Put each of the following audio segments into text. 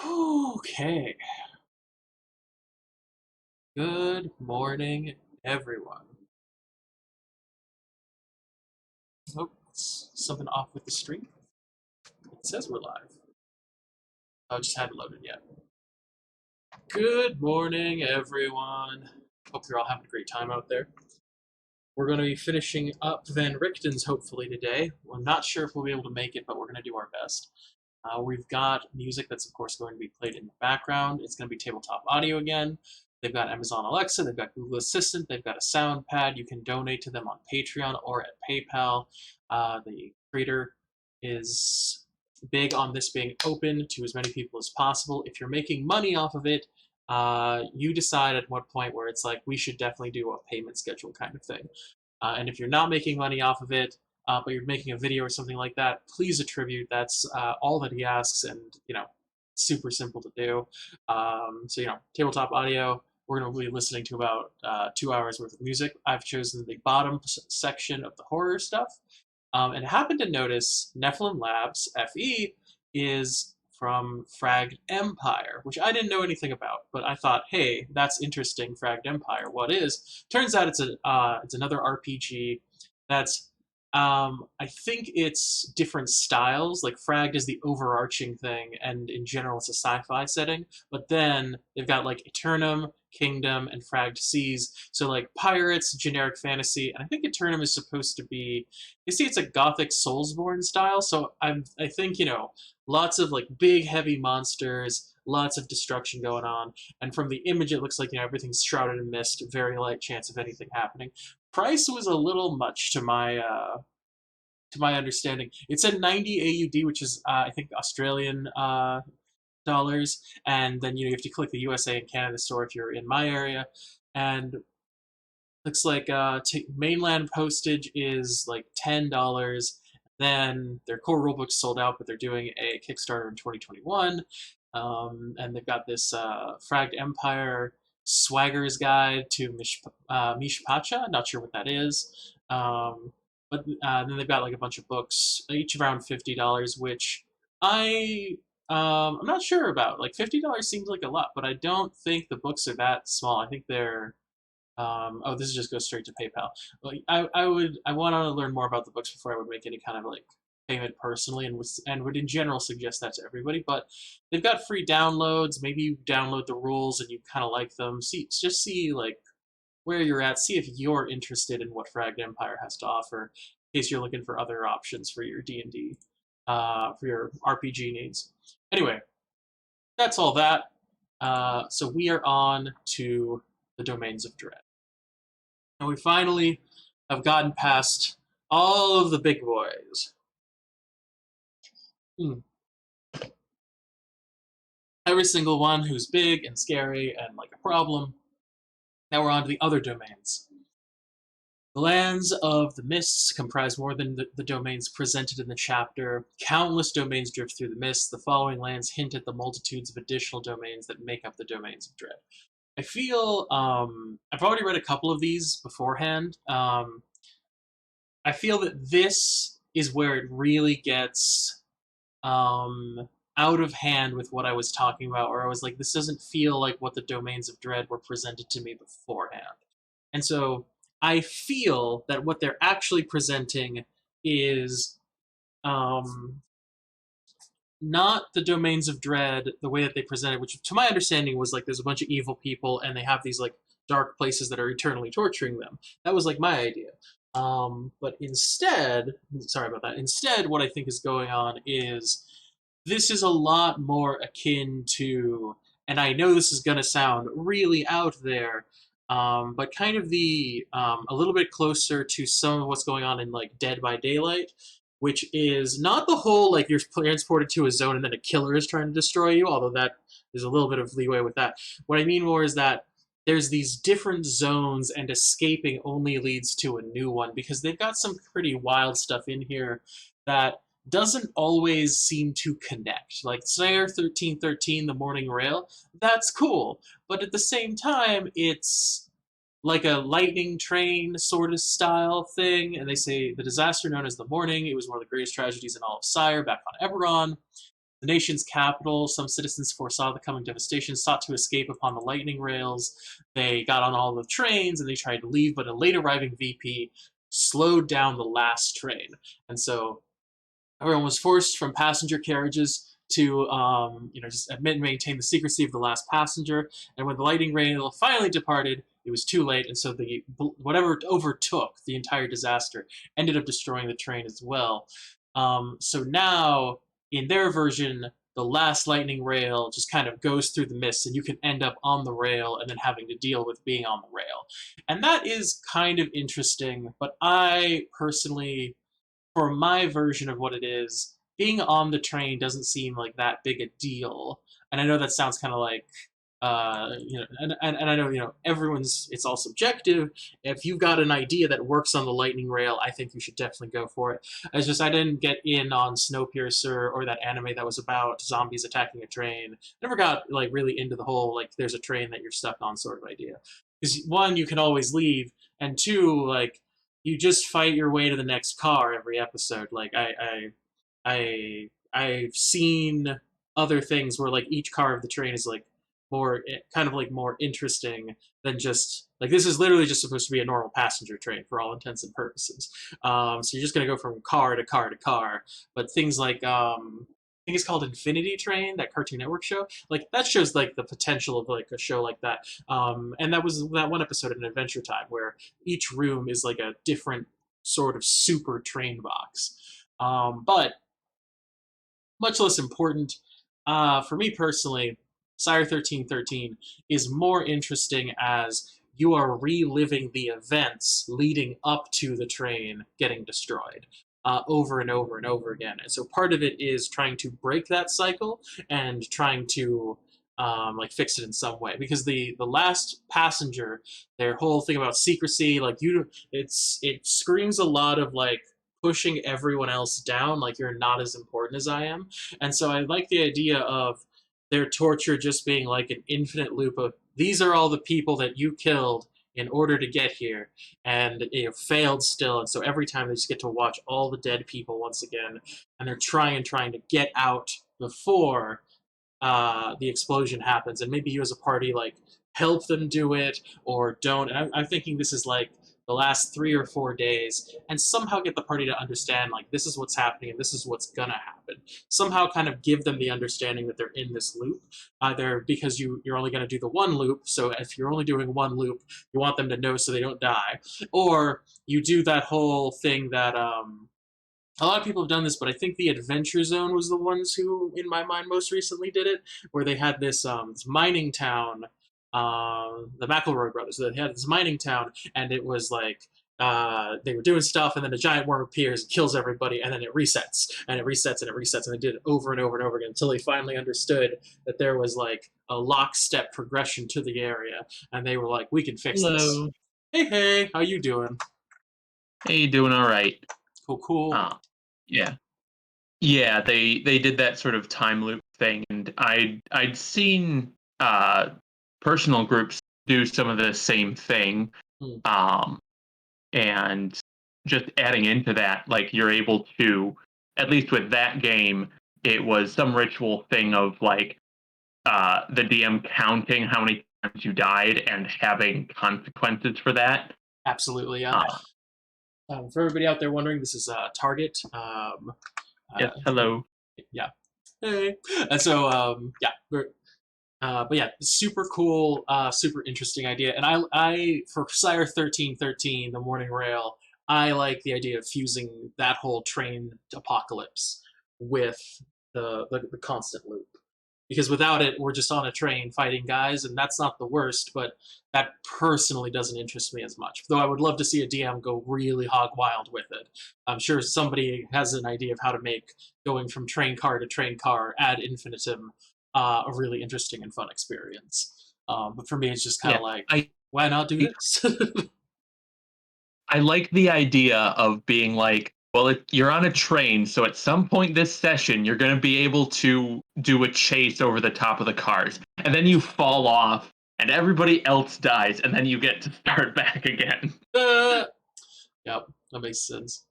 Okay. Good morning, everyone. Oh, something off with the stream. It says we're live. Oh, it just hadn't loaded yet. Good morning, everyone. Hope you're all having a great time out there. We're going to be finishing up Van Richten's hopefully today. We're not sure if we'll be able to make it, but we're going to do our best. We've got music that's, of course, going to be played in the background. It's going to be tabletop audio again. They've got Amazon Alexa, they've got Google Assistant, they've got a sound pad. You can donate to them on Patreon or at PayPal. The creator is big on this being open to as many people as possible. If you're making money off of it, you decide at what point where it's like, we should definitely do a payment schedule kind of thing. And if you're not making money off of it, but you're making a video or something like that, please attribute. That's all that he asks, and super simple to do. So tabletop audio. We're going to be listening to about 2 hours worth of music. I've chosen the bottom section of the horror stuff, and happened to notice Nephilim Labs FE is from Fragged Empire, which I didn't know anything about, but I thought, hey, that's interesting. Fragged Empire, what is? Turns out it's another RPG that's I think it's different styles. Like Fragged is the overarching thing, and in general, it's a sci-fi setting. But then they've got like Eternum, Kingdom, and Fragged Seas. So like pirates, generic fantasy, and I think Eternum is supposed to be. You see, it's a gothic Soulsborne style. So I think lots of like big, heavy monsters, lots of destruction going on, and from the image, it looks like everything's shrouded in mist. Very light chance of anything happening. Price was a little much to my understanding. It said 90 AUD, which is I think Australian dollars, and then you have to click the USA and Canada store if you're in my area, and looks like mainland postage is like $10. Then their core rulebook's sold out, but they're doing a Kickstarter in 2021, and they've got this Fragged Empire Swagger's Guide to Mishpacha. Not sure what that is. But then they've got like a bunch of books, each around $50, which I'm not sure about. Like $50 seems like a lot, but I don't think the books are that small. I think they're oh, this just goes straight to PayPal. Like, I want to learn more about the books before I would make any kind of like payment personally, and would in general suggest that to everybody. But they've got free downloads. Maybe you download the rules and you kind of like them. See like where you're at. See if you're interested in what Fragged Empire has to offer, in case you're looking for other options for your D&D, for your RPG needs. Anyway, that's all that. So we are on to the Domains of Dread. And we finally have gotten past all of the big boys. Every single one who's big and scary and like a problem. Now we're on to the other domains. The lands of the mists comprise more than the domains presented in the chapter. Countless domains drift through the mists. The following lands hint at the multitudes of additional domains that make up the Domains of Dread. I feel I've already read a couple of these beforehand. I feel that this is where it really gets out of hand with what I was talking about, where I was like, this doesn't feel like what the Domains of Dread were presented to me beforehand. And so I feel that what they're actually presenting is not the Domains of Dread the way that they presented, which to my understanding was like there's a bunch of evil people and they have these like dark places that are eternally torturing them. That was like my idea. But instead, sorry about that. Instead, what I think is going on is this is a lot more akin to, and I know this is going to sound really out there, but kind of the a little bit closer to some of what's going on in like Dead by Daylight, which is not the whole like you're transported to a zone and then a killer is trying to destroy you, although that there's a little bit of leeway with that. What I mean more is that there's these different zones and escaping only leads to a new one, because they've got some pretty wild stuff in here that doesn't always seem to connect. Like Slayer 1313, the Morning Rail, that's cool, but at the same time, it's like a lightning train sort of style thing, and they say the disaster known as the Morning, it was one of the greatest tragedies in all of Sire back on Eberron. the nation's capital. Some citizens foresaw the coming devastation, sought to escape upon the lightning rails. They got on all the trains and they tried to leave, but a late arriving VP slowed down the last train. And so everyone was forced from passenger carriages to just admit and maintain the secrecy of the last passenger. And when the lightning rail finally departed, it was too late, and so the whatever overtook the entire disaster ended up destroying the train as well. So now, in their version, the last lightning rail just kind of goes through the mist, and you can end up on the rail and then having to deal with being on the rail. And that is kind of interesting, but I personally, for my version of what it is, being on the train doesn't seem like that big a deal. And I know that sounds kind of like, and I know, it's all subjective. If you've got an idea that works on the lightning rail, I think you should definitely go for it. It's just I didn't get in on Snowpiercer or that anime that was about zombies attacking a train. Never got like really into the whole like there's a train that you're stuck on sort of idea. Because one, you can always leave, and two, like you just fight your way to the next car every episode. Like I've seen other things where like each car of the train is like more kind of like more interesting than just like this is literally just supposed to be a normal passenger train for all intents and purposes. So you're just gonna go from car to car to car. But things like I think it's called Infinity Train, that Cartoon Network show. Like that shows like the potential of like a show like that. And that was that one episode in Adventure Time where each room is like a different sort of super train box. But much less important, for me personally, Sire 1313 is more interesting as you are reliving the events leading up to the train getting destroyed. Over and over and over again. And so part of it is trying to break that cycle and trying to like fix it in some way. Because the last passenger, their whole thing about secrecy, like it screams a lot of like pushing everyone else down, like you're not as important as I am. And so I like the idea of their torture just being like an infinite loop of these are all the people that you killed in order to get here, and it failed still. And so every time they just get to watch all the dead people once again, and they're trying to get out before the explosion happens. And maybe you as a party like help them do it or don't. And I'm thinking this is like the last 3 or 4 days, and somehow get the party to understand like this is what's happening and this is what's gonna happen. Somehow kind of give them the understanding that they're in this loop, either because you're only going to do the one loop, so if you're only doing one loop you want them to know so they don't die, or you do that whole thing that a lot of people have done this, but I think the Adventure Zone was the ones who, in my mind, most recently did it, where they had this mining town, the McElroy brothers. They had this mining town, and it was like they were doing stuff, and then a giant worm appears and kills everybody, and then it resets, and it resets, and it resets, and they did it over and over and over again until they finally understood that there was like a lockstep progression to the area, and they were like, "We can fix this." Hello. Hey, how you doing? Hey, doing all right. Cool. Yeah. Yeah, they did that sort of time loop thing, and I'd seen personal groups do some of the same thing. Hmm. And just adding into that, like you're able to, at least with that game, it was some ritual thing of like the DM counting how many times you died and having consequences for that. Absolutely, yeah. Uh, For everybody out there wondering, this is Target. yes, hello. Yeah. Hey. And so, yeah. But yeah, super cool, super interesting idea. And I for Sire 1313, the Morning Rail, I like the idea of fusing that whole train apocalypse with the constant loop. Because without it, we're just on a train fighting guys, and that's not the worst, but that personally doesn't interest me as much. Though I would love to see a DM go really hog wild with it. I'm sure somebody has an idea of how to make going from train car to train car ad infinitum a really interesting and fun experience. But for me, it's just kind of Yeah, like, why not do this? I like the idea of being like, well, you're on a train, so at some point this session, you're going to be able to do a chase over the top of the cars. And then you fall off, and everybody else dies, and then you get to start back again. Yep, that makes sense.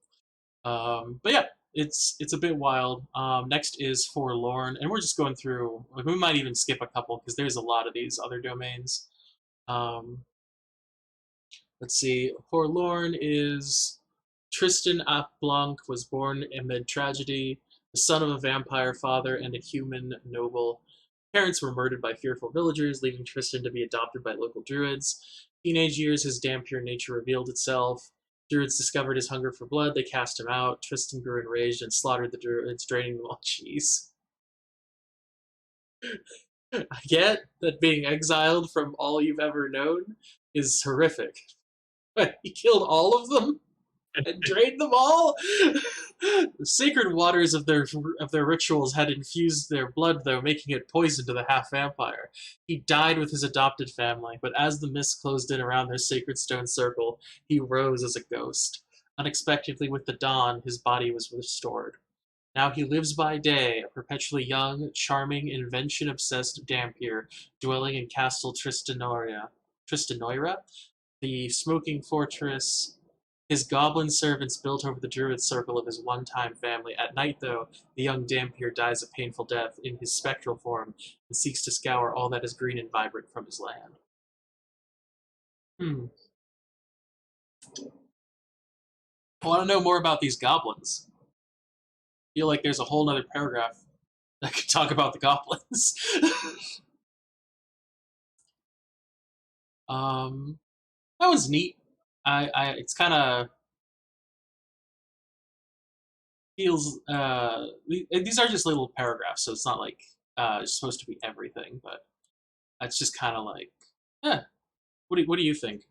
But yeah, it's a bit wild. Next is Forlorn, and we're just going through. Like, we might even skip a couple because there's a lot of these other domains. Um, let's see. Forlorn is Tristan ap Blanc was born amid tragedy, the son of a vampire father and a human noble. Parents were murdered by fearful villagers, leaving Tristan to be adopted by local druids. Teenage years, his damn pure nature revealed itself. Druids discovered his hunger for blood. They cast him out. Tristan grew enraged and slaughtered the druids, draining them all. Jeez. I get that being exiled from all you've ever known is horrific, but he killed all of them and drained them all. The sacred waters of their rituals had infused their blood, though, making it poison to the half vampire. He died with his adopted family, but as the mist closed in around their sacred stone circle, he rose as a ghost. Unexpectedly, with the dawn, his body was restored. Now he lives by day, a perpetually young, charming, invention-obsessed Dampier, dwelling in Castle Tristanoira, the smoking fortress his goblin servants built over the druid circle of his one-time family. At night, though, the young Dampier dies a painful death in his spectral form and seeks to scour all that is green and vibrant from his land. Hmm. I want to know more about these goblins. I feel like there's a whole other paragraph that could talk about the goblins. um, that was neat. It's kind of feels these are just little paragraphs, so it's not like it's supposed to be everything, but it's just kind of like, yeah. What do you think?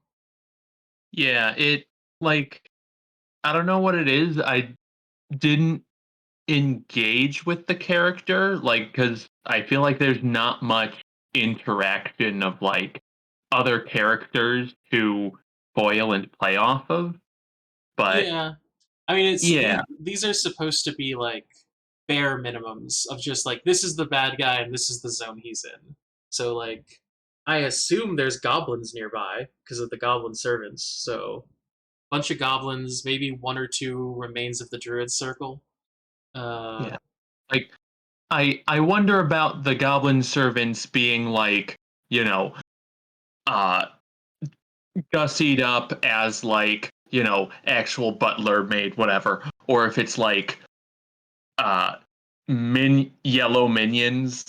Yeah, it like I don't know what it is. I didn't engage with the character like cuz I feel like there's not much interaction of like other characters to foil and play off of. But Yeah, I mean, yeah, these are supposed to be like bare minimums of just like this is the bad guy and this is the zone he's in. So like, I assume there's goblins nearby because of the goblin servants. So bunch of goblins, maybe one or two remains of the druid circle. Uh, yeah. Like I wonder about the goblin servants being like, you know, uh gussied up as like, actual butler maid whatever, or if it's like uh yellow minions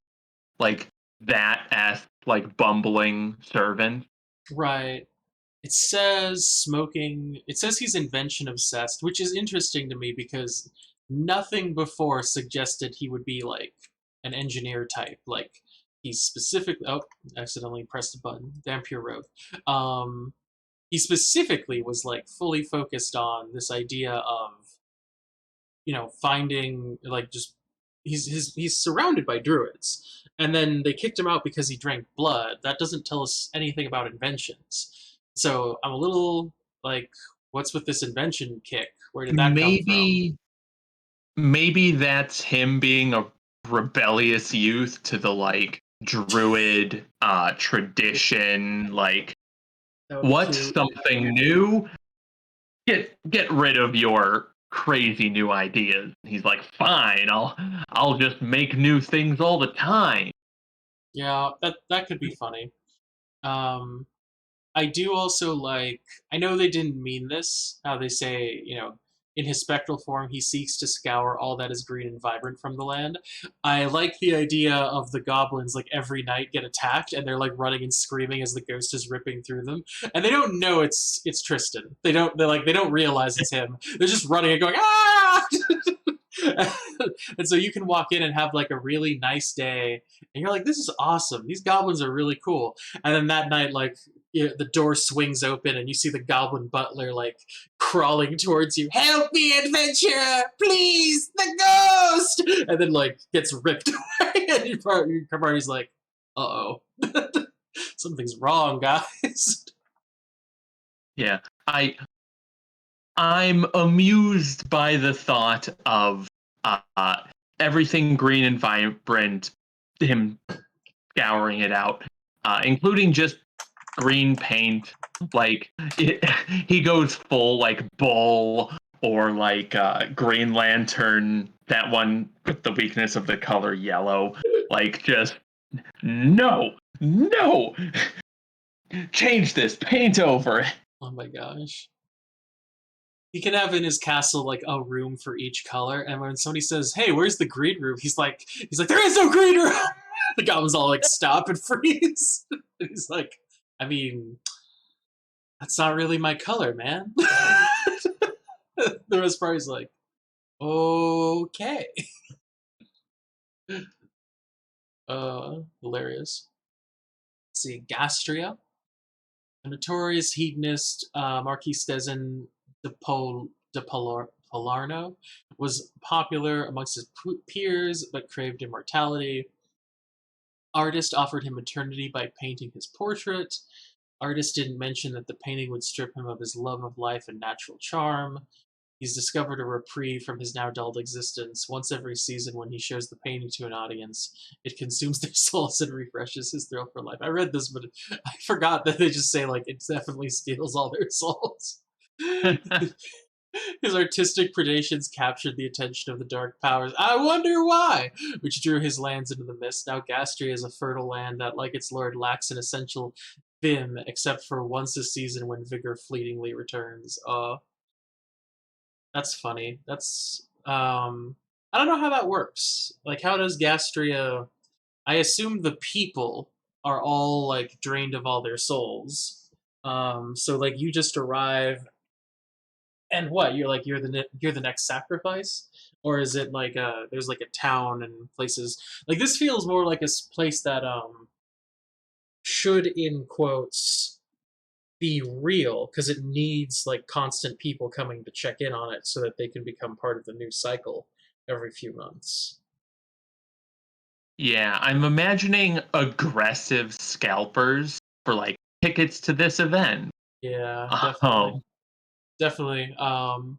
like that as like bumbling servant. right. It says smoking. It says he's invention obsessed, which is interesting to me because nothing before suggested he would be like an engineer type. Like he's specifically. Oh, accidentally pressed a button. Damn pure rogue. Um, he specifically was like fully focused on this idea of finding like just he's surrounded by druids, and then they kicked him out because he drank blood. That doesn't tell us anything about inventions. So I'm a little like, what's with this invention kick? Where did that come from? Maybe maybe that's him being a rebellious youth to the like druid tradition, like That would be what's cute. something new, get rid of your crazy new ideas. He's like, fine, I'll just make new things all the time. Yeah, that could be funny. Um, I do also like, I know they didn't mean this, how they say, in his spectral form, he seeks to scour all that is green and vibrant from the land. I like the idea of the goblins, like, every night get attacked, and they're, like, running and screaming as the ghost is ripping through them. And they don't know it's Tristan. They don't realize it's him. They're just running and going, ah! And so you can walk in and have, like, a really nice day, and you're like, this is awesome. These goblins are really cool. And then that night, like, the door swings open and you see the goblin butler like crawling towards you. Help me, adventurer! Please, the ghost! And then like gets ripped away, and your party's like, "Uh oh, something's wrong, guys." Yeah. I I'm amused by the thought of uh, everything green and vibrant, him scouring it out, including just green paint. Like he goes full like bull or like Green Lantern, that one with the weakness of the color yellow. Like, just no, no, change this, paint over it. Oh my gosh. He can have in his castle like a room for each color, and when somebody says, "Hey, where's the green room?" he's like, "There is no green room." The goblin's all like, "Stop and freeze." And he's like, "I mean, that's not really my color, man." The rest party's like, "Okay." Hilarious. Let's see, Gastria, a notorious hedonist, Marquis Stezin de Polarno, was popular amongst his peers but craved immortality. Artist offered him eternity by painting his portrait. Artist didn't mention that the painting would strip him of his love of life and natural charm. He's discovered a reprieve from his now dulled existence. Once every season, when he shows the painting to an audience, it consumes their souls and refreshes his thrill for life. I read this, but I forgot that they just say, like, it definitely steals all their souls. His artistic predations captured the attention of the dark powers. I wonder why! Which drew his lands into the mist. Now Gastria is a fertile land that, like its lord, lacks an essential vim, except for once a season when vigor fleetingly returns. That's funny. I don't know how that works. Like, how does Gastria? I assume the people are all like drained of all their souls. So like you just arrive, and what you're the next sacrifice, or is it like there's like a town and places like this feels more like a place that should in quotes be real because it needs like constant people coming to check in on it so that they can become part of the new cycle every few months. Yeah, I'm imagining aggressive scalpers for like tickets to this event. Yeah, definitely, Um, definitely.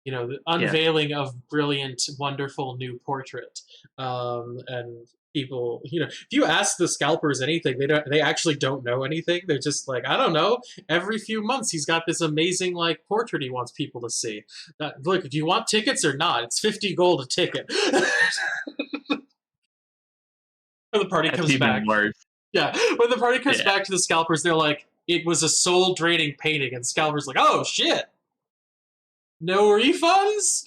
The yeah, unveiling of brilliant, wonderful new portrait, and people, if you ask the scalpers anything, they actually don't know anything. They're just like, I don't know. Every few months, he's got this amazing like portrait he wants people to see. Look, do you want tickets or not? It's 50 gold a ticket. When the party that's comes even back, worse. yeah, when the party comes Yeah. back to the scalpers, they're like, it was a soul draining painting, and scalpers like, oh shit, no refunds.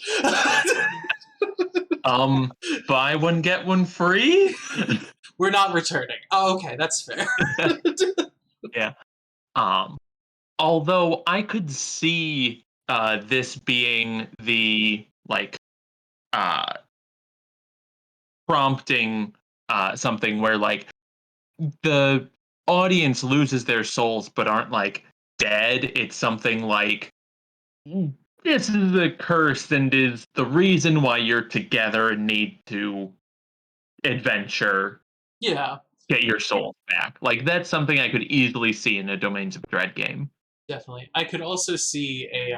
Um, buy one get one free. We're not returning. Oh, okay, that's fair. Yeah. Um, although I could see this being the like uh prompting something where like the audience loses their souls but aren't like dead. It's something like this is a curse and is the reason why you're together and need to adventure, Yeah, get your souls back. Like that's something I could easily see in a Domains of Dread game. definitely. I could also see a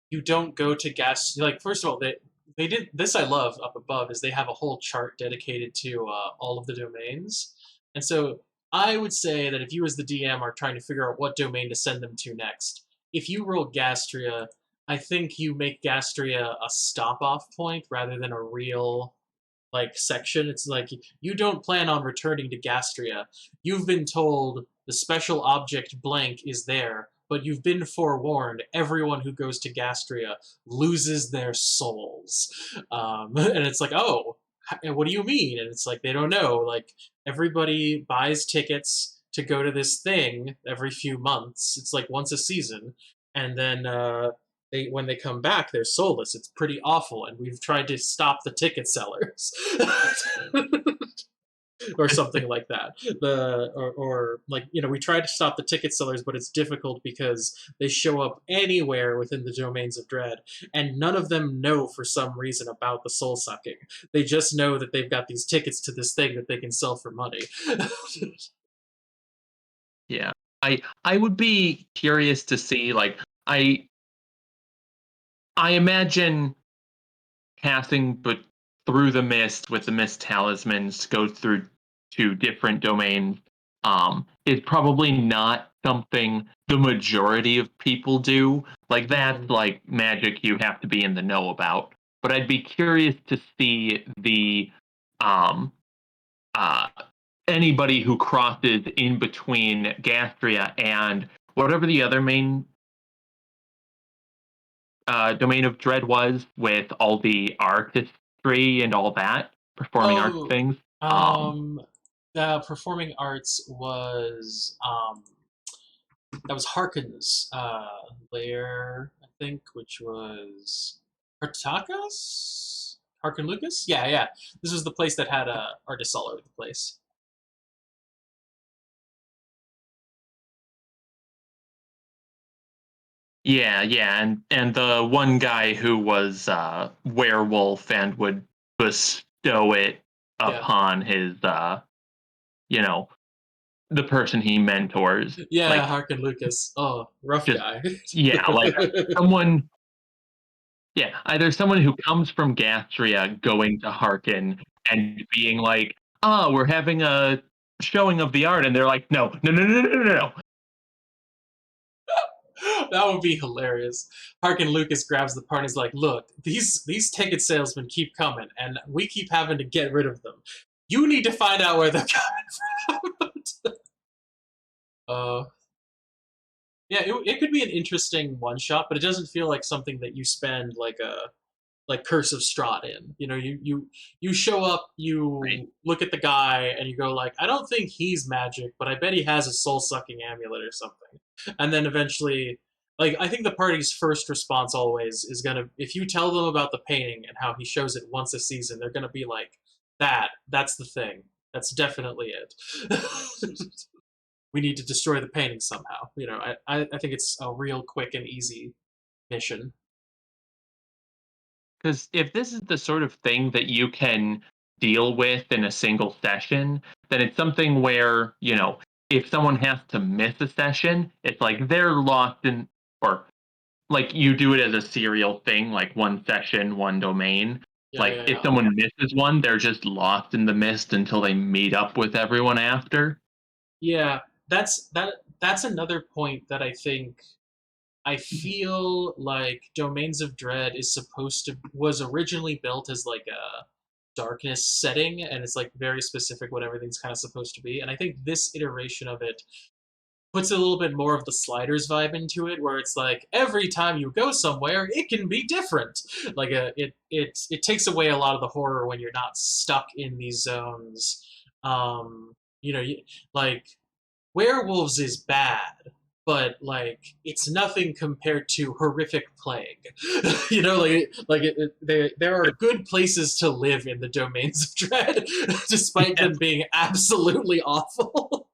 you don't go to gas like first of all they did this I love up above is they have a whole chart dedicated to all of the domains. And so I would say that if you as the DM are trying to figure out what domain to send them to next, if you roll Gastria, I think you make Gastria a stop off point rather than a real like section. It's like you don't plan on returning to Gastria. You've been told the special object blank is there, but you've been forewarned. Everyone who goes to Gastria loses their souls, and it's like, oh, what do you mean? And it's like they don't know. Like everybody buys tickets to go to this thing every few months. It's like once a season, and then when they come back, they're soulless. It's pretty awful, and we've tried to stop the ticket sellers, or something like that. Or like we tried to stop the ticket sellers, but it's difficult because they show up anywhere within the domains of dread, and none of them know for some reason about the soul sucking. They just know that they've got these tickets to this thing that they can sell for money. Yeah. I would be curious to see like I imagine passing but through the mist with the mist talismans go through to different domains is probably not something the majority of people do. Like that's Mhm. like magic you have to be in the know about. But I'd be curious to see the um uh anybody who crosses in between Gastria and whatever the other main domain of dread was with all the artistry and all that performing arts Oh, things. Um, um, the performing arts was that was Harkin's lair, I think, which was Hartakas? Harkin Lucas? Yeah, yeah. This was the place that had artists all over the place. yeah, yeah, and the one guy who was werewolf and would bestow it Yeah. upon his you know, the person he mentors. Yeah, Like Harkin Lucas. Oh, rough just guy. yeah, like someone yeah, either someone who comes from Gastria going to Harkin and being like, "Oh, we're having a showing of the art," and they're like, "No, no, no, no, no, no, no." That would be hilarious. Harkin Lucas grabs the part and is like, "Look, these ticket salesmen keep coming, and we keep having to get rid of them. You need to find out where they're coming from." uh, yeah, it could be an interesting one shot, but it doesn't feel like something that you spend like Curse of Strahd in. You know, you show up, Right. you look at the guy, and you go like, I don't think he's magic, but I bet he has a soul sucking amulet or something. And then eventually, like I think the party's first response always is gonna, if you tell them about the painting and how he shows it once a season, they're gonna be like, that's the thing. That's definitely it. We need to destroy the painting somehow. You know, I think it's a real quick and easy mission. Because if this is the sort of thing that you can deal with in a single session, then it's something where, if someone has to miss a session, it's like they're lost in, or like you do it as a serial thing, like one session, one domain. Yeah, Like yeah, if yeah. someone misses one, they're just lost in the mist until they meet up with everyone after. Yeah, that's another point that I feel like Domains of Dread is supposed to was originally built as like a darkness setting, and it's like very specific what everything's kind of supposed to be. And I think this iteration of it puts a little bit more of the sliders vibe into it, where it's like every time you go somewhere it can be different. Like it takes away a lot of the horror when you're not stuck in these zones. You know, like werewolves is bad, but like it's nothing compared to horrific plague. You know, there are good places to live in the Domains of Dread, despite Yeah. them being absolutely awful.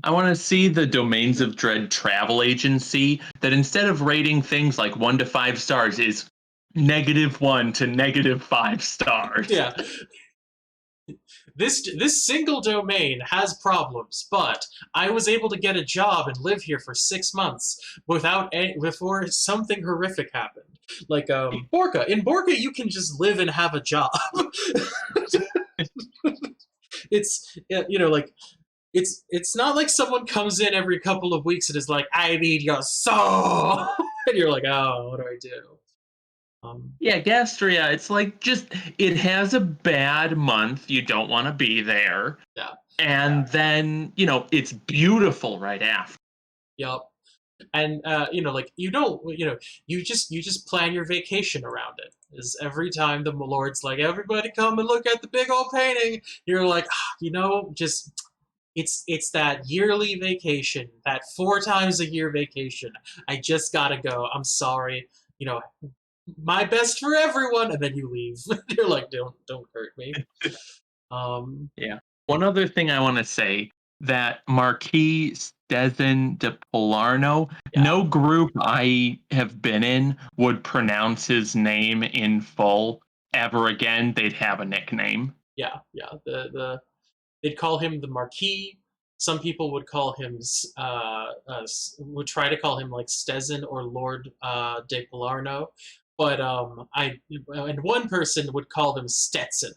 I want to see the Domains of Dread travel agency that instead of rating things like 1 to 5 stars is -1 to -5 stars. Yeah, this single domain has problems, but I was able to get a job and live here for 6 months before something horrific happened. Like Borka. In Borka, you can just live and have a job. It's like it's not like someone comes in every couple of weeks and is like, I need your soul, and you're like, oh, what do I do? Yeah, Gastria, it's like just it has a bad month, you don't want to be there. Yeah, And then, it's beautiful right after. yep. And like you don't, you just plan your vacation around it. Is every time the Lord's like, everybody come and look at the big old painting, you're like, just it's that yearly vacation, that 4 times a year vacation. I just gotta go. I'm sorry. You know, my best for everyone, and then you leave. You're like, don't hurt me. Um, Yeah. One other thing I want to say that Marquis Stezin de Polarno, yeah, no group I have been in would pronounce his name in full ever again. They'd have a nickname. yeah, yeah. They'd call him the Marquis. Some people would call him would try to call him like Stezin or Lord de Polarno, but I and one person would call them Stetson,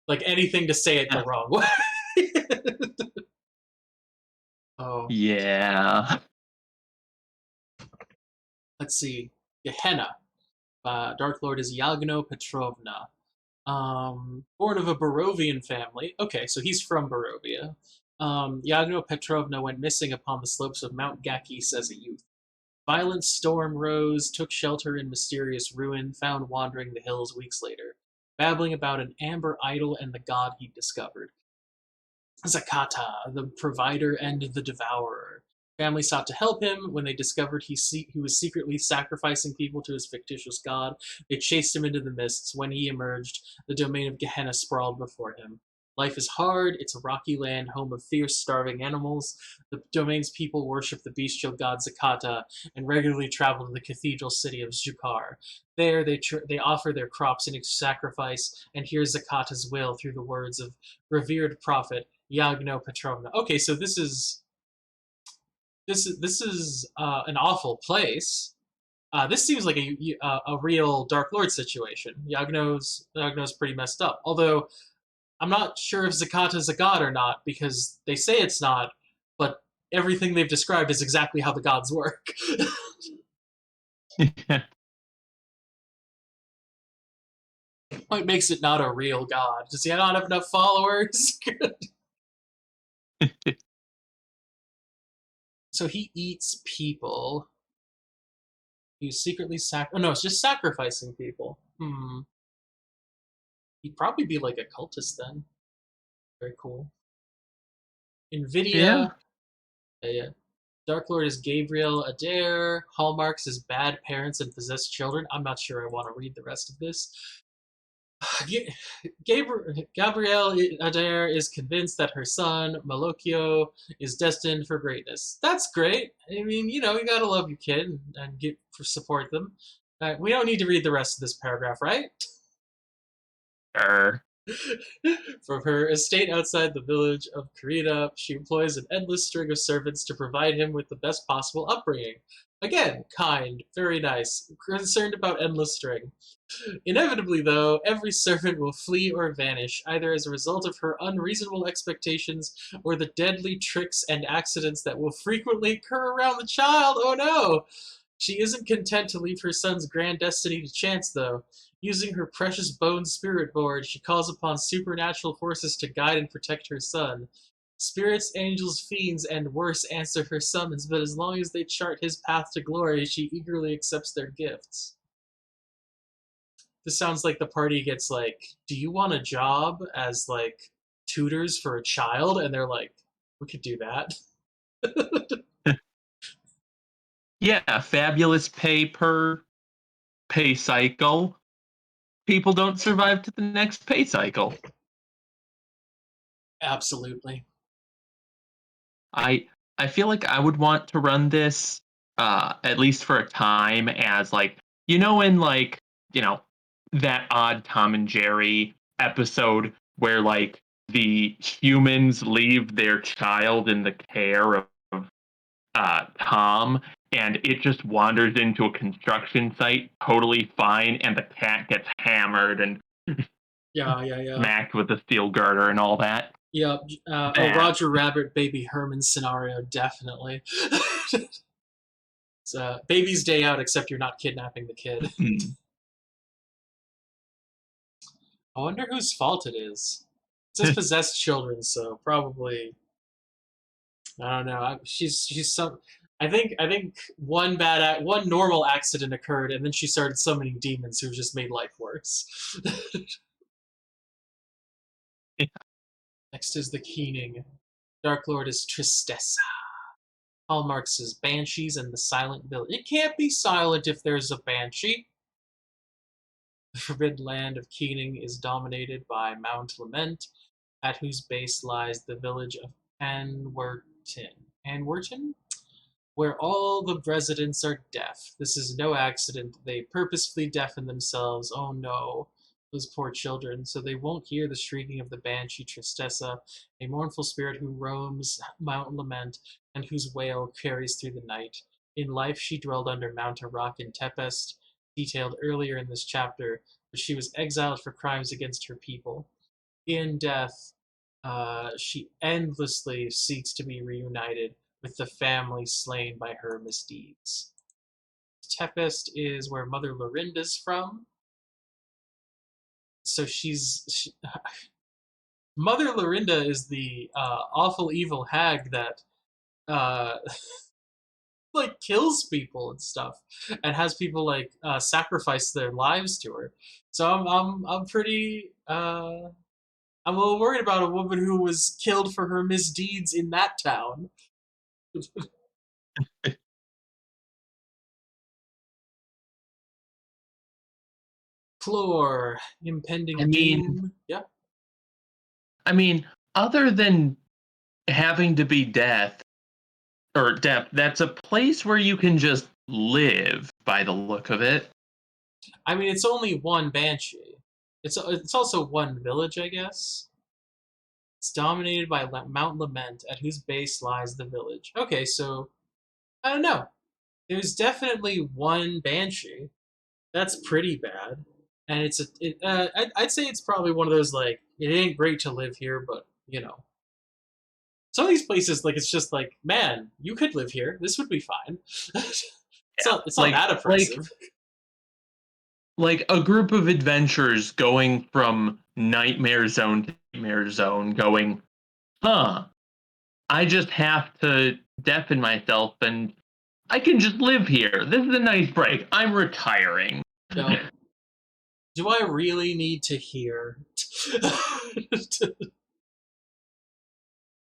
like anything to say it the wrong way. Oh, Yeah. Let's see. Gehenna. Dark Lord is Yagno Petrovna. Born of a Barovian family. Okay, so he's from Barovia. Yagno Petrovna went missing upon the slopes of Mount Gakis as a youth. Violent storm rose, took shelter in mysterious ruin, found wandering the hills weeks later, babbling about an amber idol and the god he'd discovered. Zakata, the provider and the devourer. Family sought to help him. When they discovered he was secretly sacrificing people to his fictitious god, they chased him into the mists. When he emerged, the domain of Gehenna sprawled before him. Life is hard. It's a rocky land, home of fierce, starving animals. The domain's people worship the bestial god Zakata and regularly travel to the cathedral city of Zhukar. There, they offer their crops in sacrifice and hear Zakata's will through the words of revered prophet Yagno Petrovna. Okay, so this is an awful place. This seems like a real Dark Lord situation. Yagno's pretty messed up. Although I'm not sure if Zakata's a god or not because they say it's not, but everything they've described is exactly how the gods work. What makes it not a real god? Does he not have enough followers? So he eats people. He's secretly Oh no, it's just sacrificing people. He'd probably be like a cultist then. Very cool. Yeah. Nvidia. Yeah. Dark Lord is Gabriel Adair. Hallmarks is bad parents and possessed children. I'm not sure I want to read the rest of this. Gabrielle Adair is convinced that her son, Malocchio, is destined for greatness. That's great. I mean, you gotta love your kid and support them. We don't need to read the rest of this paragraph, right? Sure. From her estate outside the village of Karina, she employs an endless string of servants to provide him with the best possible upbringing. Again, kind, very nice, concerned about endless string. Inevitably, though, every servant will flee or vanish, either as a result of her unreasonable expectations or the deadly tricks and accidents that will frequently occur around the child. Oh no! She isn't content to leave her son's grand destiny to chance, though. Using her precious bone spirit board, she calls upon supernatural forces to guide and protect her son. Spirits, angels, fiends, and worse answer her summons, but as long as they chart his path to glory, she eagerly accepts their gifts. This sounds like the party gets like, do you want a job as like tutors for a child? And they're like, we could do that. Yeah, fabulous pay cycle. People don't survive to the next pay cycle. Absolutely. I I feel like I would want to run this at least for a time as like in like that odd Tom and Jerry episode where like the humans leave their child in the care of Tom and it just wanders into a construction site totally fine and the cat gets hammered and Yeah. smacked with a steel girder and all that. Yep. A Roger Rabbit, Baby Herman scenario, definitely. It's baby's day out, except you're not kidnapping the kid. I wonder whose fault it is. It says possessed children, so probably I don't know. She's some. I think one one normal accident occurred, and then she started summoning demons who just made life worse. Next is the Keening. Dark Lord is Tristessa. Hallmarks is Banshees and the Silent Village. It can't be silent if there's a Banshee. The forbidden land of Keening is dominated by Mount Lament, at whose base lies the village of Anwerton. Anwerton? Where all the residents are deaf. This is no accident. They purposefully deafen themselves. Oh no, those poor children. So they won't hear the shrieking of the banshee Tristessa, a mournful spirit who roams Mount Lament and whose wail carries through the night. In life, she dwelled under Mount Rock in Tempest, detailed earlier in this chapter, but she was exiled for crimes against her people. In death, she endlessly seeks to be reunited with the family slain by her misdeeds. Tempest is where Mother Lorinda's from. So Mother Lorinda is the awful evil hag that uh, like kills people and stuff, and has people like sacrifice their lives to her. So I'm pretty I'm a little worried about a woman who was killed for her misdeeds in that town. Floor, I impending mean, doom. Yeah, I mean, other than having to be death, that's a place where you can just live by the look of it. I mean it's only one banshee. It's also one village, I guess. It's dominated by Mount Lament, at whose base lies the village. Okay, so I don't know. There's definitely one banshee. That's pretty bad, and I'd say it's probably one of those like it ain't great to live here, but some of these places like it's just like man, you could live here. This would be fine. It's not Like that like oppressive. like a group of adventurers going from nightmare zone to nightmare zone going, huh, I just have to deafen myself and I can just live here. This is a nice break. I'm retiring. Yo, do I really need to hear?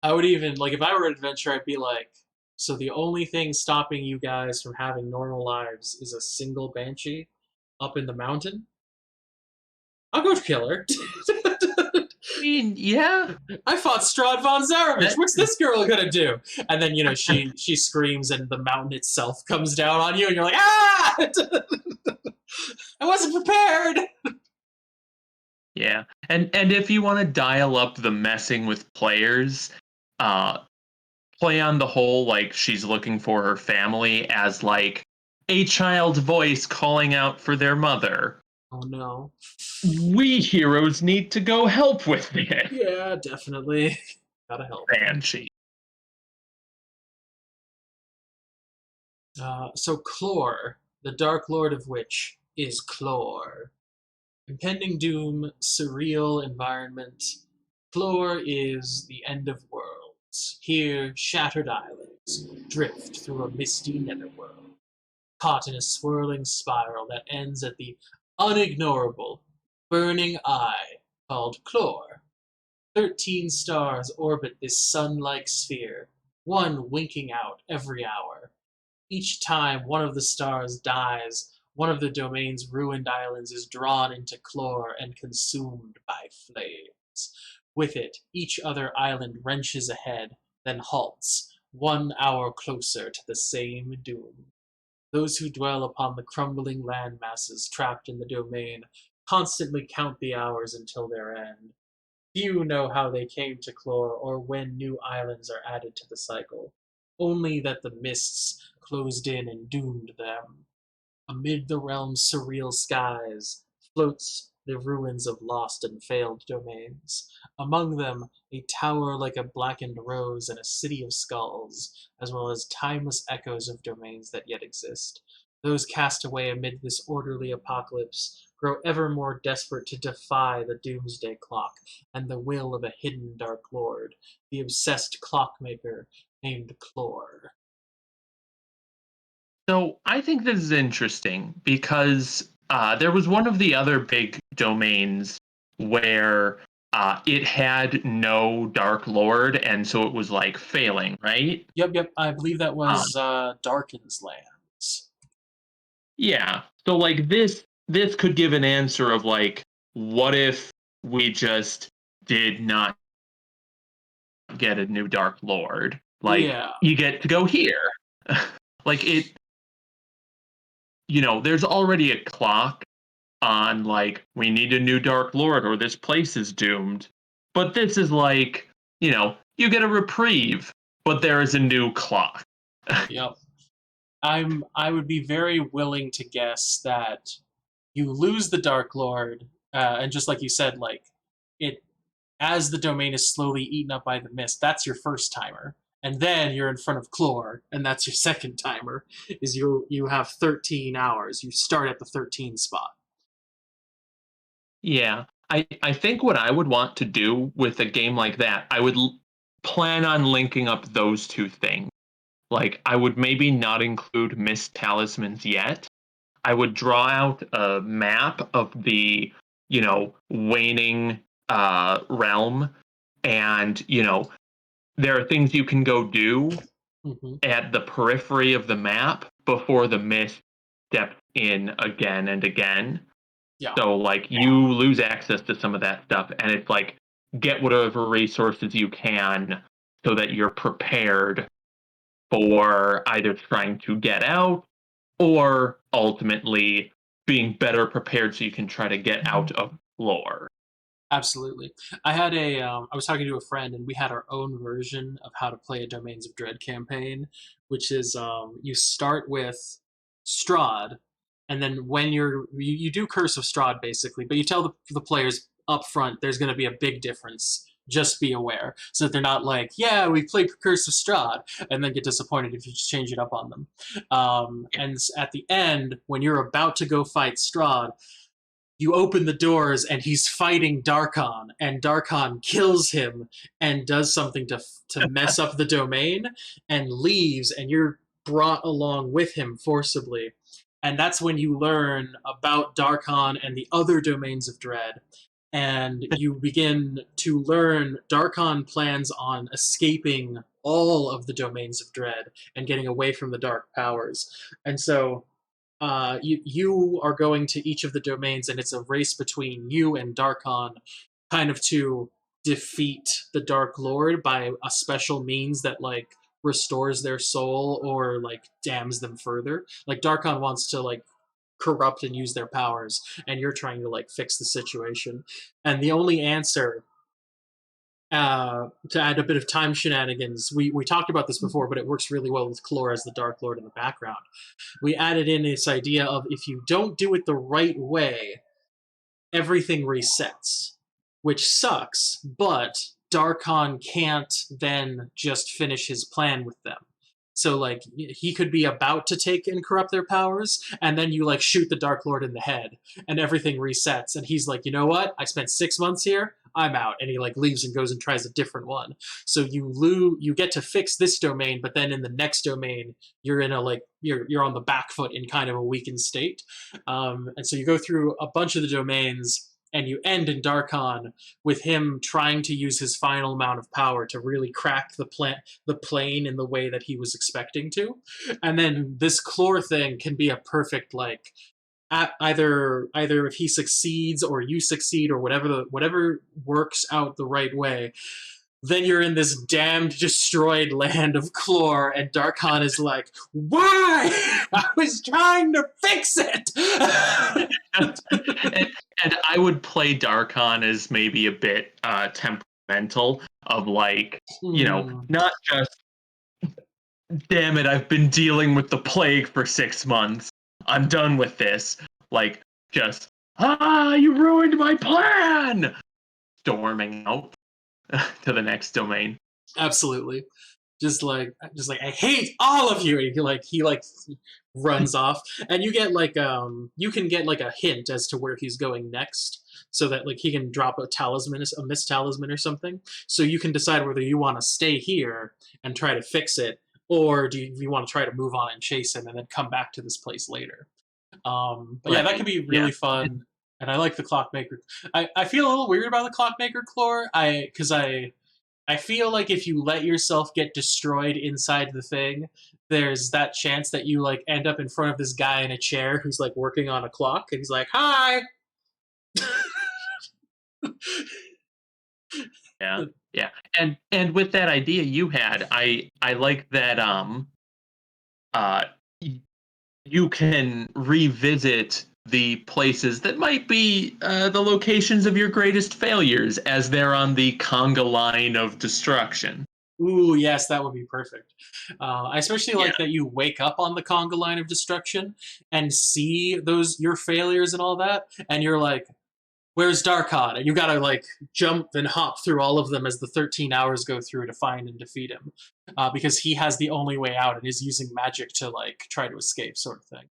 I would even like if I were an adventurer, I'd be like, so the only thing stopping you guys from having normal lives is a single banshee up in the mountain. I'll go kill her. I mean, yeah, I fought Strahd von Zarevich. that What's this girl gonna do? And then she screams and the mountain itself comes down on you, and you're like, ah! I wasn't prepared. yeah. And if you want to dial up the messing with players, uh play on the whole like she's looking for her family as like a child's voice calling out for their mother. Oh no. We heroes need to go help with it. Yeah, definitely. Gotta help. Banshee. So Clor, the Dark Lord of which is Clor. Impending doom, surreal environment. Clor is the end of worlds. Here, shattered islands drift through a misty netherworld, caught in a swirling spiral that ends at the unignorable, burning eye called Clor. 13 stars orbit this sun-like sphere, one winking out every hour. Each time one of the stars dies, one of the domain's ruined islands is drawn into Clor and consumed by flames. With it, each other island wrenches ahead, then halts, 1 hour closer to the same doom. Those who dwell upon the crumbling land masses trapped in the domain constantly count the hours until their end. Few know how they came to Clor or when new islands are added to the cycle, only that the mists closed in and doomed them. Amid the realm's surreal skies floats the ruins of lost and failed domains. Among them, a tower like a blackened rose and a city of skulls, as well as timeless echoes of domains that yet exist. Those cast away amid this orderly apocalypse grow ever more desperate to defy the doomsday clock and the will of a hidden dark lord, the obsessed clockmaker named Clor. So I think this is interesting because there was one of the other big domains where it had no Dark Lord, and so it was like failing, right? Yep. I believe that Uh, was Darken's Lands. yeah. So like this could give an answer of like, what if we just did not get a new Dark Lord? Like Yeah. you get to go here. Like it, there's already a clock on like we need a new Dark Lord or this place is doomed. But this is like, you get a reprieve, but there is a new clock. Yep. I would be very willing to guess that you lose the Dark Lord, and just like you said, like it as the domain is slowly eaten up by the mist, that's your first timer. and then you're in front of Chlor, and that's your second timer. Is you have 13 hours. You start at the 13 spot. Yeah. I think what I would want to do with a game like that, I would plan on linking up those two things. Like, I would maybe not include missed talismans yet. I would draw out a map of the, waning realm, and, there are things you can go do Hmm. at the periphery of the map before the mist steps in again and again. Yeah, So like you lose access to some of that stuff, and it's like get whatever resources you can so that you're prepared for either trying to get out or ultimately being better prepared so you can try to get out of lore. absolutely. I was talking to a friend, and we had our own version of how to play a Domains of Dread campaign, which is you start with Strahd, and then when you do Curse of Strahd basically, but you tell the players up front there's going to be a big difference. Just be aware, so that they're not like, "Yeah, we played Curse of Strahd," and then get disappointed if you just change it up on them. And at the end, when you're about to go fight Strahd, you open the doors and he's fighting Darkon, and Darkon kills him and does something to mess up the domain and leaves, and you're brought along with him forcibly. And that's when you learn about Darkon and the other domains of dread, and you begin to learn Darkon plans on escaping all of the domains of dread and getting away from the dark powers. And so you are going to each of the domains, and it's a race between you and Darkon, kind of to defeat the Dark Lord by a special means that like restores their soul or like damns them further. Like Darkon wants to like corrupt and use their powers, and you're trying to like fix the situation. And the only answer, to add a bit of time shenanigans, we talked about this before, but it works really well with Chlor as the Dark Lord in the background. We added in this idea of if you don't do it the right way, everything resets, which sucks, but Darkon can't then just finish his plan with them. So like he could be about to take and corrupt their powers, and then you like shoot the Dark Lord in the head, and everything resets, and he's like, you know what? I spent 6 months here. I'm out, and he like leaves and goes and tries a different one. So you get to fix this domain, but then in the next domain you're in a like you're on the back foot in kind of a weakened state, and so you go through a bunch of the domains, and you end in Darkon with him trying to use his final amount of power to really crack the plane in the way that he was expecting to. And then this Chlor thing can be a perfect like either if he succeeds or you succeed or whatever works out the right way, then you're in this damned destroyed land of Chlor, and Darkon is like, why? I was trying to fix it. and I would play Darkon as maybe a bit temperamental, of like, not just, damn it, I've been dealing with the plague for 6 months. I'm done with this. Like, just, you ruined my plan! Storming out to the next domain. Absolutely. Just like I hate all of you. And he like runs off, and you get like you can get like a hint as to where he's going next, so that like he can drop a missed talisman or something. So you can decide whether you want to stay here and try to fix it, or do you want to try to move on and chase him and then come back to this place later. But yeah, that Right. can be Yeah. really fun. And I like the Clockmaker. I feel a little weird about the Clockmaker Chlor. I feel like if you let yourself get destroyed inside the thing, there's that chance that you like end up in front of this guy in a chair who's like working on a clock, and he's like, "Hi." Yeah. Yeah. And with that idea you had, I like that uh you can revisit the places that might be the locations of your greatest failures as they're on the conga line of destruction. Ooh, yes, that would be perfect. I especially Yeah. like that you wake up on the conga line of destruction and see those your failures and all that, and you're like, Where's Darkon? And you gotta like jump and hop through all of them as the 13 hours go through to find and defeat him, because he has the only way out and is using magic to like try to escape, sort of thing.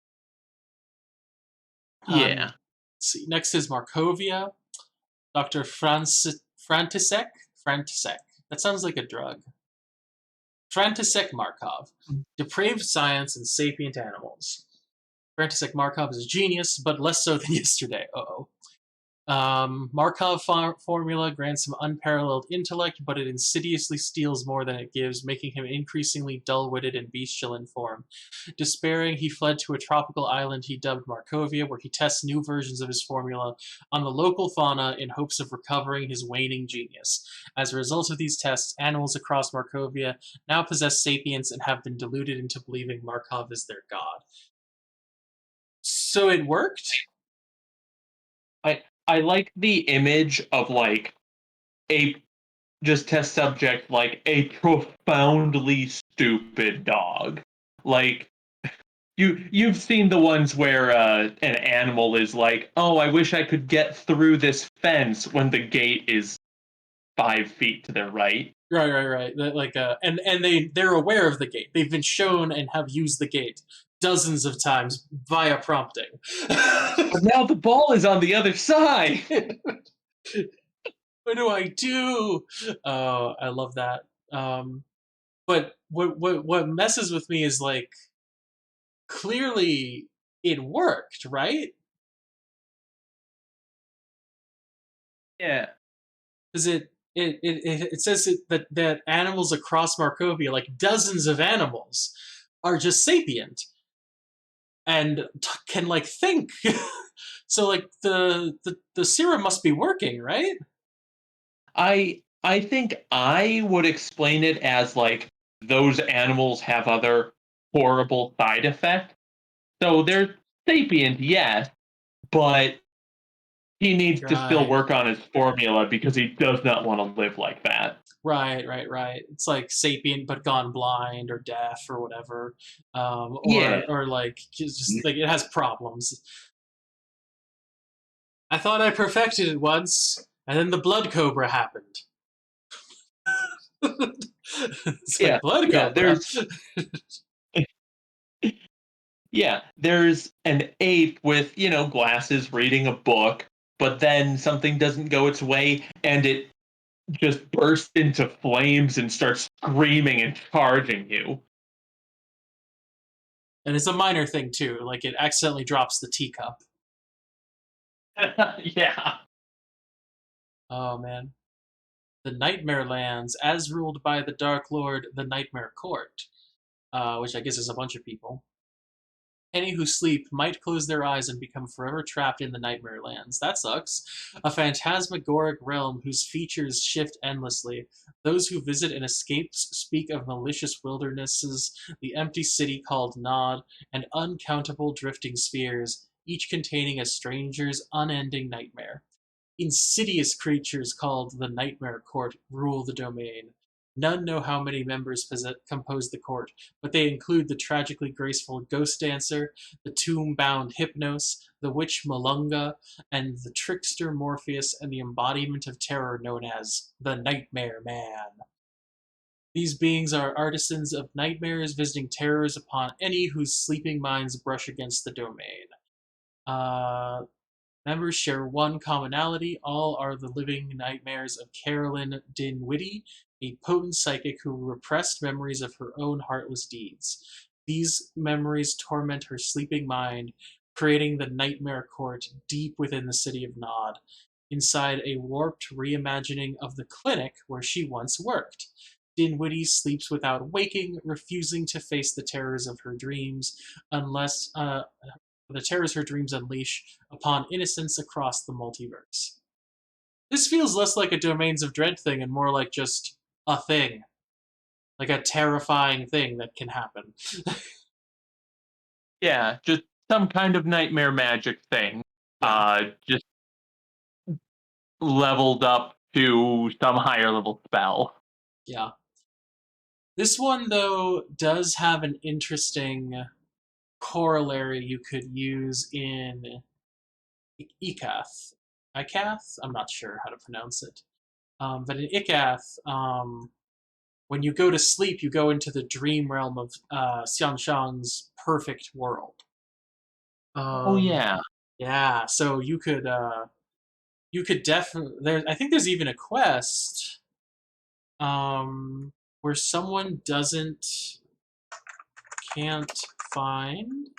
Yeah. Let's see. Next is Markovia, Doctor Frantisek. Frantisek. That sounds like a drug. Frantisek Markov, depraved science and sapient animals. Frantisek Markov is a genius, but less so than yesterday. Uh-oh. Markov formula grants him unparalleled intellect, but it insidiously steals more than it gives, making him increasingly dull-witted and bestial in form. Despairing, he fled to a tropical island he dubbed Markovia, where he tests new versions of his formula on the local fauna in hopes of recovering his waning genius. As a result of these tests, animals across Markovia now possess sapience and have been deluded into believing Markov is their god. So it worked? I like the image of like a just test subject like a profoundly stupid dog. Like you've seen the ones where an animal is like, "Oh, I wish I could get through this fence," when the gate is 5 feet to their right. Right. Like, and they're aware of the gate. They've been shown and have used the gate dozens of times via prompting. But now the ball is on the other side. What do I do? Oh, I love that. But what messes with me is like clearly it worked, right? Yeah. Because it says that animals across Markovia, like dozens of animals, are just sapient and can like think. So like the serum must be working, right? I think I would explain it as like those animals have other horrible side effects. So they're sapient, yes, but he needs to still Right. work on his formula because he does not want to live like that. Right. It's like sapient but gone blind or deaf or whatever, Yeah. or like just like it has problems. I thought I perfected it once, and then the blood cobra happened. It's Yeah. like blood Yeah, cobra. there's an ape with, glasses reading a book, but then something doesn't go its way and it just bursts into flames and starts screaming and charging you. And it's a minor thing too. Like it accidentally drops the teacup. Yeah. Oh man. The Nightmare Lands, as ruled by the Dark Lord, the Nightmare Court, which I guess is a bunch of people. Any who sleep might close their eyes and become forever trapped in the Nightmare Lands. That sucks. A phantasmagoric realm whose features shift endlessly. Those who visit and escape speak of malicious wildernesses, the empty city called Nod, and uncountable drifting spheres, each containing a stranger's unending nightmare. Insidious creatures called the Nightmare Court rule the domain. None know how many members compose the court, but they include the tragically graceful Ghost Dancer, the tomb-bound Hypnos, the witch Malunga, and the trickster Morpheus, and the embodiment of terror known as the Nightmare Man. These beings are artisans of nightmares, visiting terrors upon any whose sleeping minds brush against the domain. Uh, Members share one commonality: all are the living nightmares of Carolyn Dinwiddie, a potent psychic who repressed memories of her own heartless deeds. These memories torment her sleeping mind, creating the Nightmare Court deep within the city of Nod, inside a warped reimagining of the clinic where she once worked. Dinwiddie sleeps without waking, refusing to face the terrors of her dreams, unless the terrors her dreams unleash upon innocents across the multiverse. This feels less like a Domains of Dread thing and more like just a thing. Like a terrifying thing that can happen. Yeah, just some kind of nightmare magic thing. Yeah, Just leveled up to some higher level spell. yeah. This one, though, does have an interesting corollary you could use in Ekath. Ikath. I'm not sure how to pronounce it. But in Ikath, when you go to sleep, you go into the dream realm of Xianshang's perfect world. Oh Um, yeah. yeah, so you could definitely there. I think there's even a quest where someone doesn't can't find.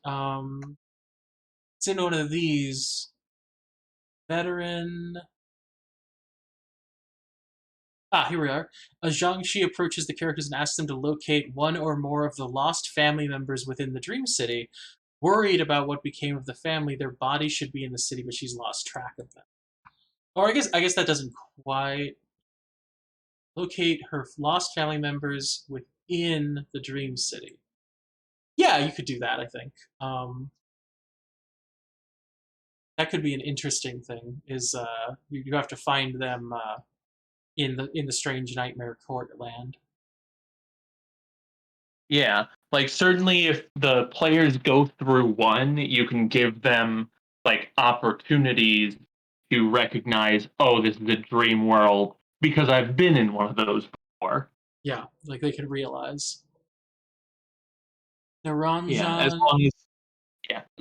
Um, it's in one of these veteran. Ah, here we are. Zhang Shi approaches the characters and asks them to locate one or more of the lost family members within the Dream City. Worried about what became of the family, their bodies should be in the city, but she's lost track of them. Or I guess that doesn't quite locate her lost family members within the Dream City. Yeah, you could do that. I think that could be an interesting thing. Is you have to find them in the strange nightmare court land. Yeah, like certainly if the players go through one, you can give them like opportunities to recognize, oh, this is a dream world because I've been in one of those before. Yeah, like they could realize. Yeah, Naranjan. as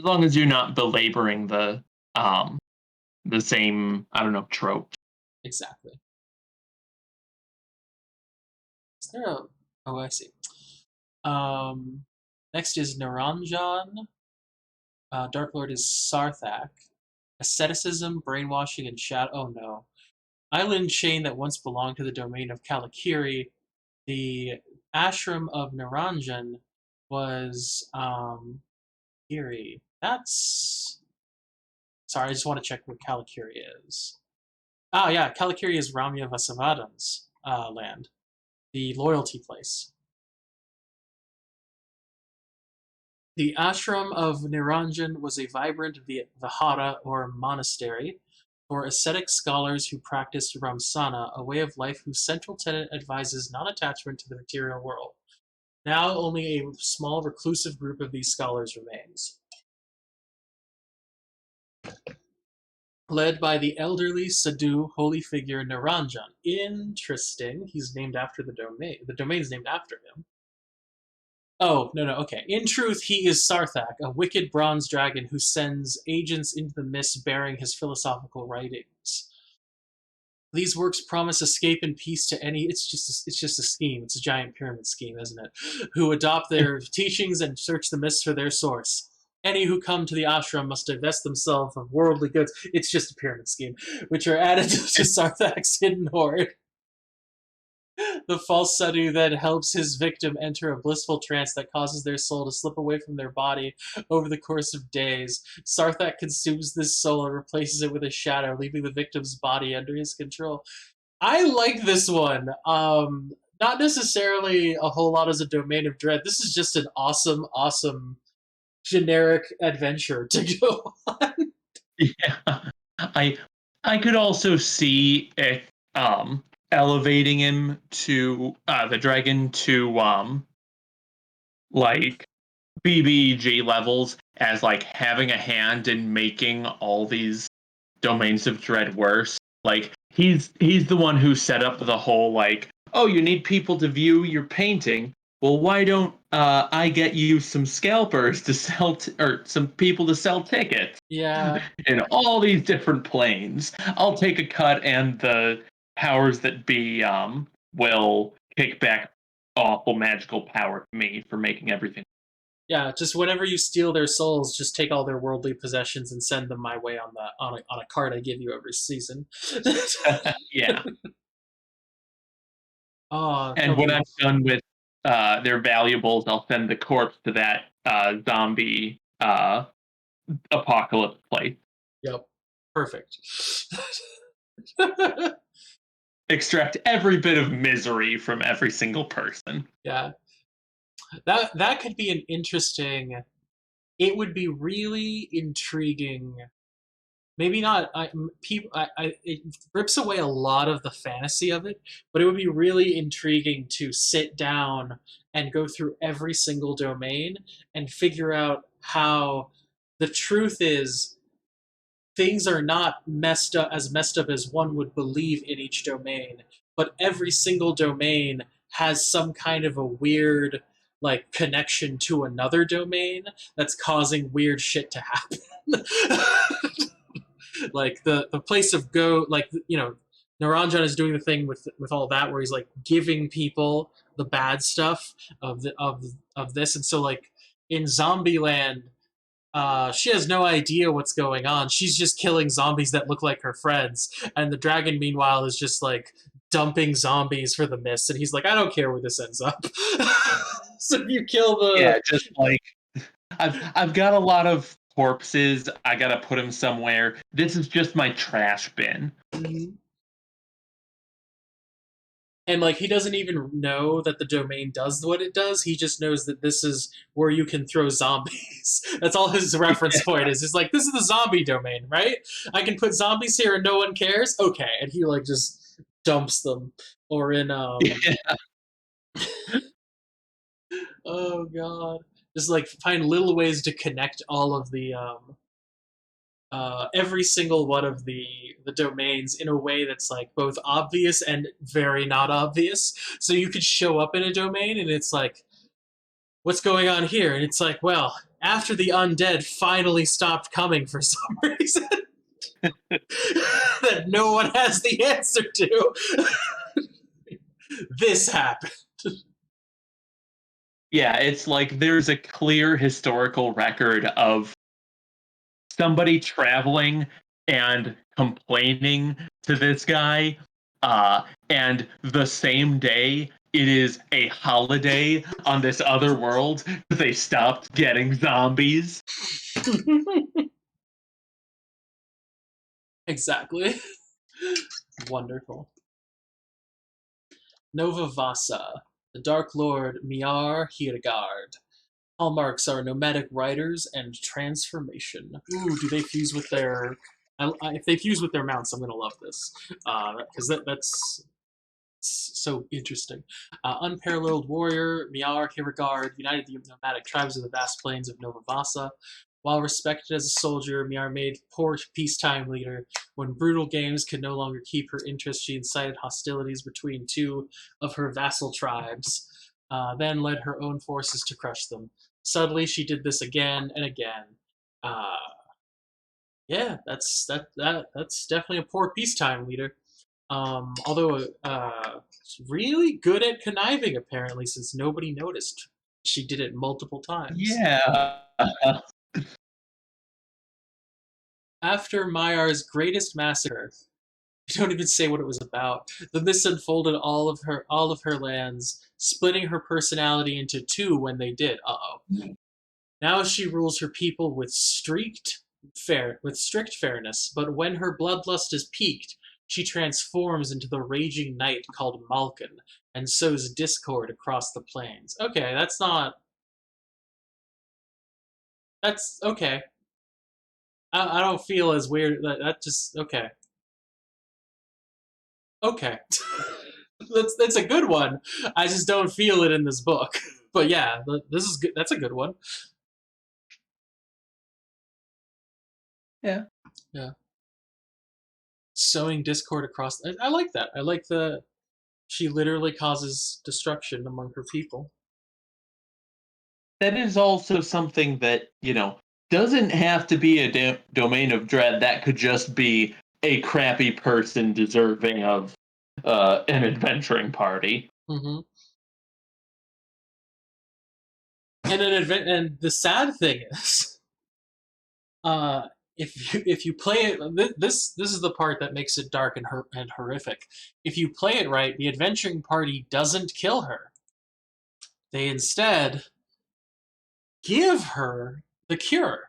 long as you're not belaboring um the same, I don't know, trope. Exactly. Is there a? Oh, I see. Um, Next is Naranjan. Dark Lord is Sarthak. Asceticism, brainwashing, and shadow. Oh no. Island chain that once belonged to the domain of Kalakiri. The ashram of Naranjan was Kiri. That's sorry. I just want to check where Kalakiri is. Ah, yeah, Kalakiri is Ramya Vasavadhan's land, the loyalty place. The ashram of Niranjan was a vibrant vihara or monastery for ascetic scholars who practiced Ramsana, a way of life whose central tenet advises non-attachment to the material world. Now only a small reclusive group of these scholars remains. Led by the elderly Sadhu holy figure Niranjan. Interesting. He's named after the domain. The domain's named after him. Oh, no, no, okay. In truth, he is Sarthak, a wicked bronze dragon who sends agents into the mist bearing his philosophical writings. These works promise escape and peace to any. It's just a scheme. It's a giant pyramid scheme, isn't it? Who adopt their teachings and search the mist for their source. Any who come to the ashram must divest themselves of worldly goods. It's just a pyramid scheme, which are added to Sarthak's hidden hoard. The false sadhu then helps his victim enter a blissful trance that causes their soul to slip away from their body over the course of days. Sarthak consumes this soul and replaces it with a shadow, leaving the victim's body under his control. I like this one. Not necessarily a whole lot as a domain of dread. This is just an awesome, awesome generic adventure to go on. Yeah. I I could also see it elevating him to the dragon to like BBG levels as like having a hand in making all these domains of dread worse. Like he's the one who set up the whole like, oh, you need people to view your painting. Well, why don't I get you some scalpers to sell or some people to sell tickets Yeah, in all these different planes? I'll take a cut, and the powers that be will kick back awful magical power to me for making everything. yeah. Just whenever you steal their souls, just take all their worldly possessions and send them my way on a card I give you every season. Yeah. Oh, that And would when be I'm done with their valuables, I'll send the corpse to that zombie apocalypse place. yep, perfect. Extract every bit of misery from every single person. Yeah, that could be an interesting. It would be really intriguing. Maybe not. People, it rips away a lot of the fantasy of it, but it would be really intriguing to sit down and go through every single domain and figure out how the truth is things are not messed up as one would believe in each domain, but every single domain has some kind of a weird like connection to another domain that's causing weird shit to happen. Like the place of go, like Naranjan is doing the thing with all that where he's like giving people the bad stuff of this, and so like in Zombieland, she has no idea what's going on. She's just killing zombies that look like her friends, and the dragon, meanwhile, is just like dumping zombies for the mist. And he's like, I don't care where this ends up. So if you kill Yeah, the just like I've got a lot of corpses. I gotta put them somewhere. This is just my trash bin. and like he doesn't even know that the domain does what it does. He just knows that this is where you can throw zombies. That's all his reference point is. It's like, this is the zombie domain, right? I can put zombies here and no one cares. Okay, and he like just dumps them. Or in Yeah. oh god, just like find little ways to connect all of the every single one of the domains in a way that's like both obvious and very not obvious. So you could show up in a domain and it's like, what's going on here? And it's like, well, after the undead finally stopped coming for some reason that no one has the answer to, this happened. Yeah, it's like there's a clear historical record of somebody traveling and complaining to this guy, and the same day it is a holiday on this other world because they stopped getting zombies. Exactly. Wonderful. Nova Vasa, the Dark Lord Miar Hiergard. Hallmarks are nomadic riders and transformation. Ooh, do they fuse with their? If they fuse with their mounts, I'm gonna love this because that's so interesting. Unparalleled warrior, Miar Hiergard united the nomadic tribes of the vast plains of Nova Vasa. While respected as a soldier, Miar made poor peacetime leader. When brutal games could no longer keep her interest, she incited hostilities between two of her vassal tribes, then led her own forces to crush them. Suddenly, she did this again and again. Uh, yeah, that's definitely a poor peacetime leader. Although really good at conniving apparently, since nobody noticed. She did it multiple times. Yeah. After Mayar's greatest massacre, I don't even say what it was about. The mist unfolded all of her lands, splitting her personality into two when they did. Uh-oh. Now she rules her people with strict fairness, but when her bloodlust is piqued, she transforms into the raging night called Malkin and sows discord across the plains. Okay, that's okay. I don't feel as weird. That just okay. Okay, that's a good one. I just don't feel it in this book. But yeah, this is good. That's a good one. Yeah. Yeah, sowing discord across. I like that. I like the she literally causes destruction among her people. That is also something that, doesn't have to be a domain of dread. That could just be a crappy person deserving of an adventuring party. Mm-hmm. And the sad thing is, uh, if you play it, this is the part that makes it dark and horrific. If you play it right, the adventuring party doesn't kill her. They instead give her the cure.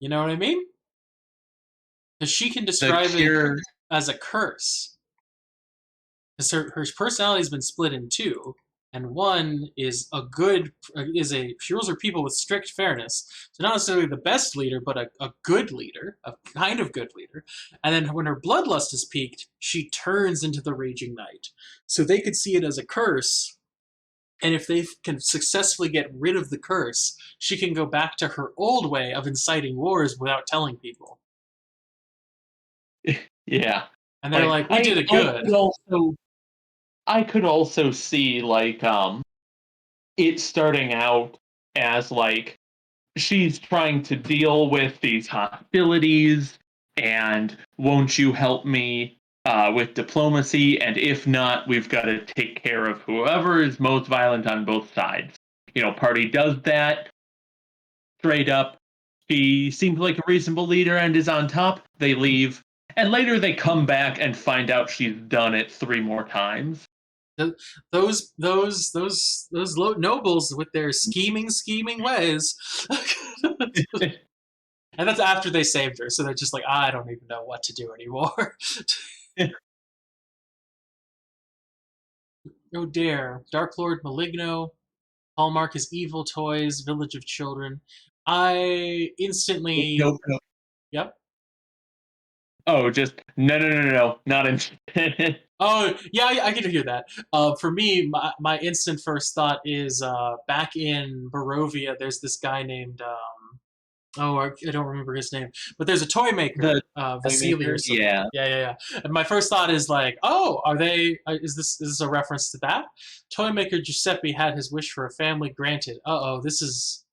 You know what I mean? Because she can The describe it cure. as a curse. Because her personality's been split in two, and one is she rules her people with strict fairness. So not necessarily the best leader, but a good leader, a kind of good leader. And then when her bloodlust is peaked, she turns into the raging night. So they could see it as a curse, And if they can successfully get rid of the curse, she can go back to her old way of inciting wars without telling people. Yeah. And they're Like like, we did it I good. could also see like it starting out as like she's trying to deal with these hostilities and won't you help me with diplomacy, and if not we've got to take care of whoever is most violent on both sides. Party does that straight up. She seems like a reasonable leader and is on top. They leave, and later they come back and find out she's done it 3 more times. Those nobles with their scheming ways. And that's after they saved her, so they're just like, I don't even know what to do anymore. Oh dear. Dark Lord Maligno. Hallmark is evil toys, Village of Children. I instantly. Nope, nope. Yep. Oh, just no, not interested. Oh, yeah, I can hear that. For me, my instant first thought is back in Barovia, there's this guy named. Oh, I don't remember his name, but there's a toy maker, The Vasily or playmaker, something. yeah. Yeah. And my first thought is like, oh, are they? Is this a reference to that? Toy maker Giuseppe had his wish for a family granted. Oh, this is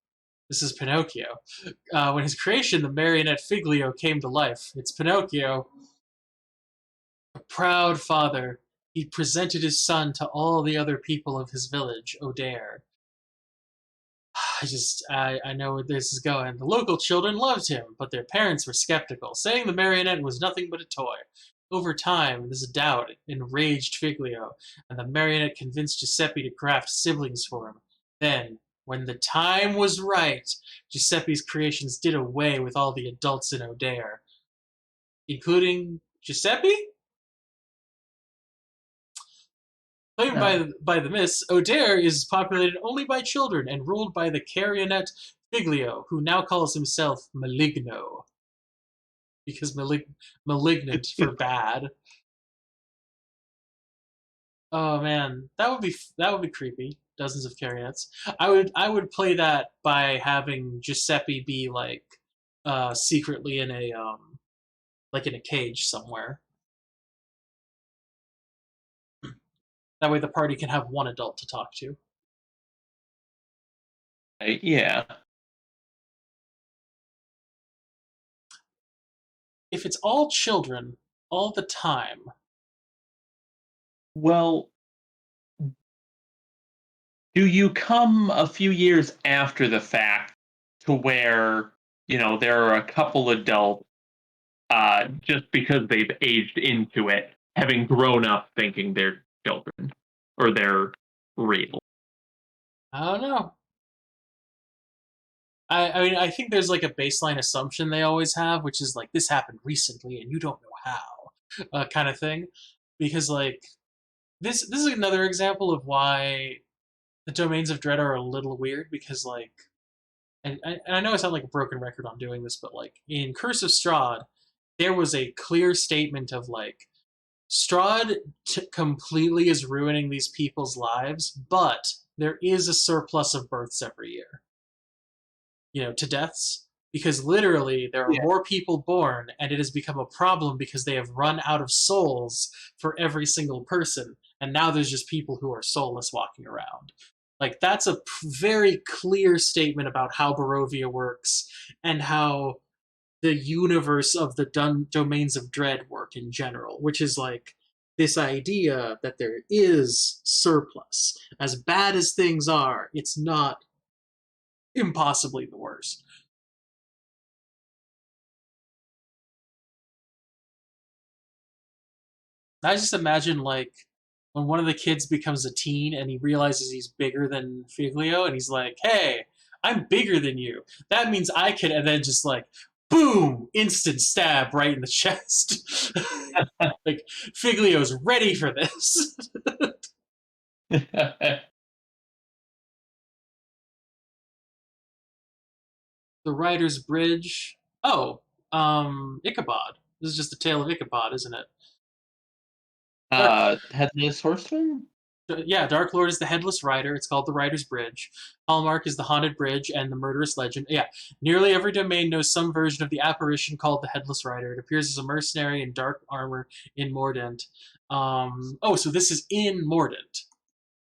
Pinocchio. When his creation, the marionette Figlio, came to life, it's Pinocchio, a proud father. He presented his son to all the other people of his village, O'Dare. I know where this is going. The local children loved him, but their parents were skeptical, saying the marionette was nothing but a toy. Over time, this doubt enraged Figlio, and the marionette convinced Giuseppe to craft siblings for him. Then, when the time was right, Giuseppe's creations did away with all the adults in O'Dare, including Giuseppe? Claimed Uh, by the myths, O'Dare is populated only by children and ruled by the Carionet Figlio, who now calls himself Maligno, because malignant for bad. Oh man, that would be creepy. Dozens of Carionets. I would play that by having Giuseppe be like secretly in a like in a cage somewhere. That way the party can have one adult to talk to. yeah. If it's all children all the time, Well, do you come a few years after the fact to where, there are a couple adults, just because they've aged into it, having grown up thinking they're children or they're real? I don't know. I mean, I think there's like a baseline assumption they always have, which is like this happened recently and you don't know how, kind of thing. Because like this is another example of why the domains of dread are a little weird. Because like, and I know I sound like a broken record on doing this, but like in Curse of Strahd, there was a clear statement of like Strahd completely is ruining these people's lives, but there is a surplus of births every year, to deaths, because literally there are Yeah. more people born and it has become a problem because they have run out of souls for every single person, and now there's just people who are soulless walking around. Like that's a very clear statement about how Barovia works and how the universe of the domains of dread work in general, which is like this idea that there is surplus. As bad as things are, it's not impossibly the worst. I just imagine like when one of the kids becomes a teen and he realizes he's bigger than Figlio and he's like, "Hey, I'm bigger than you. That means I can," and then just like, boom, instant stab right in the chest. Like Figlio's ready for this. The Writer's Bridge. Oh, Ichabod. This is just the tale of Ichabod, isn't it? Dark Headless Horseman? Yeah, Dark Lord is the headless rider. It's called the Rider's Bridge. Hallmark is the haunted bridge and the murderous legend. Yeah, nearly every domain knows some version of the apparition called the headless rider. It appears as a mercenary in dark armor in Mordant. Oh, so this is in Mordant.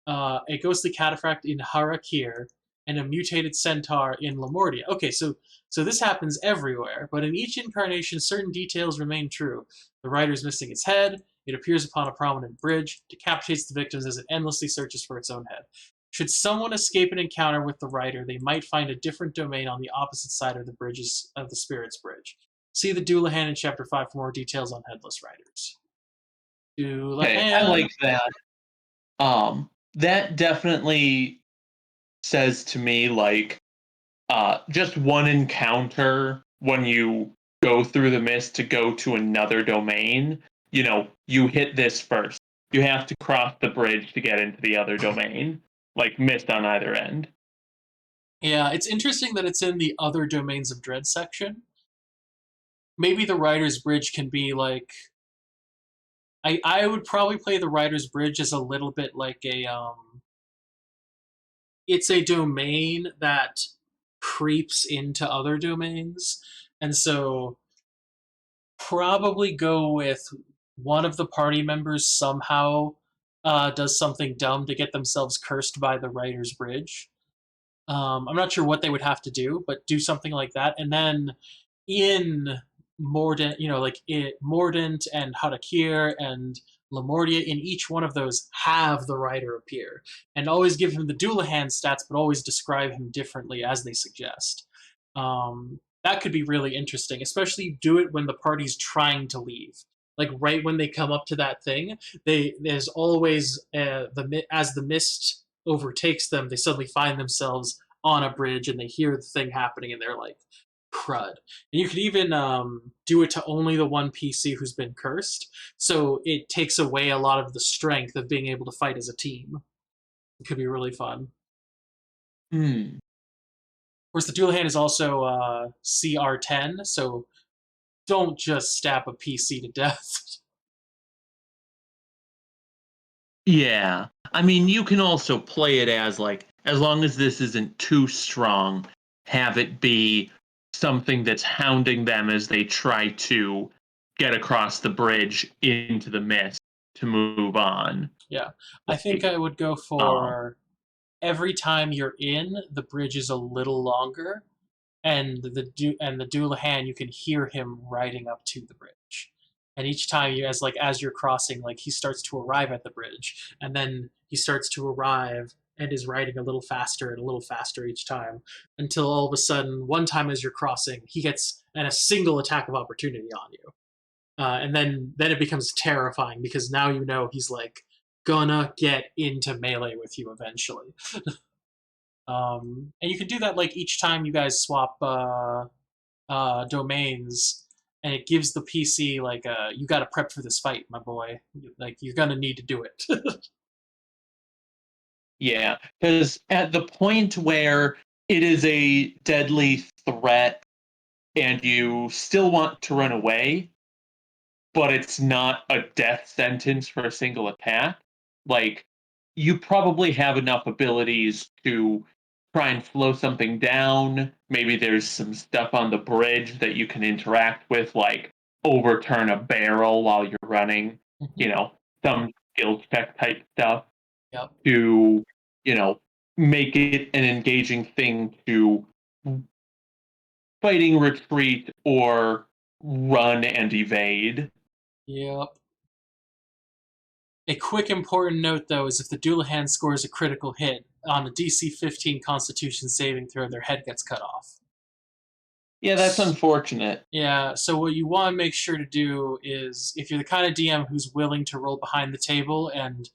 A ghostly cataphract in Harakir, and a mutated centaur in Lamordia. Okay, so this happens everywhere, but in each incarnation, certain details remain true. The rider's missing its head. It appears upon a prominent bridge, decapitates the victims as it endlessly searches for its own head. Should someone escape an encounter with the rider, they might find a different domain on the opposite side of the bridges of the Spirit's Bridge. See the Doulahan in Chapter 5 for more details on headless riders. Okay, I Doulahan. like that. That definitely says to me like just one encounter when you go through the mist to go to another domain. You know, you hit this first. You have to cross the bridge to get into the other domain. Like mist on either end. Yeah, it's interesting that it's in the other domains of dread section. Maybe the Writer's Bridge can be like I would probably play the Writer's Bridge as a little bit like a it's a domain that creeps into other domains. And so probably go with one of the party members somehow does something dumb to get themselves cursed by the Writer's Bridge. I'm not sure what they would have to do, but do something like that. And then in Mordant, like Mordant and Harakir and Lamordia, in each one of those, have the writer appear. And always give him the Doulahan stats, but always describe him differently as they suggest. That could be really interesting, especially do it when the party's trying to leave. Like right when they come up to that thing, there's always as the mist overtakes them, they suddenly find themselves on a bridge and they hear the thing happening and they're like, crud. And you could even do it to only the one PC who's been cursed. So it takes away a lot of the strength of being able to fight as a team. It could be really fun. Hmm. Of course, the dual hand is also CR10, so don't just stab a PC to death. Yeah. I mean, you can also play it as like, as long as this isn't too strong, have it be something that's hounding them as they try to get across the bridge into the mist to move on. Yeah, I think Like, I would go um, for every time you're in, the bridge is a little longer, and the Doulahan, you can hear him riding up to the bridge. And each time you as you're crossing, like he starts to arrive at the bridge, and then he starts to arrive and is riding a little faster and a little faster each time until all of a sudden, one time as you're crossing, he gets a single attack of opportunity on you. And then it becomes terrifying because now you know he's like gonna get into melee with you eventually. And you can do that like each time you guys swap domains, and it gives the PC like you got to prep for this fight, my boy. Like you're gonna need to do it. yeah, because at the point where it is a deadly threat and you still want to run away, but it's not a death sentence for a single attack, like you probably have enough abilities to try and slow something down. Maybe there's some stuff on the bridge that you can interact with, like overturn a barrel while you're running, you know, some skill check type stuff Yep. to, you know, make it an engaging thing to fighting retreat or run and evade. Yep. A quick important note though is if the Doulahan scores a critical hit on a DC 15 Constitution saving throw, their head gets cut off. Yeah, that's unfortunate. Yeah, so what you want to make sure to do is if you're the kind of DM who's willing to roll behind the table and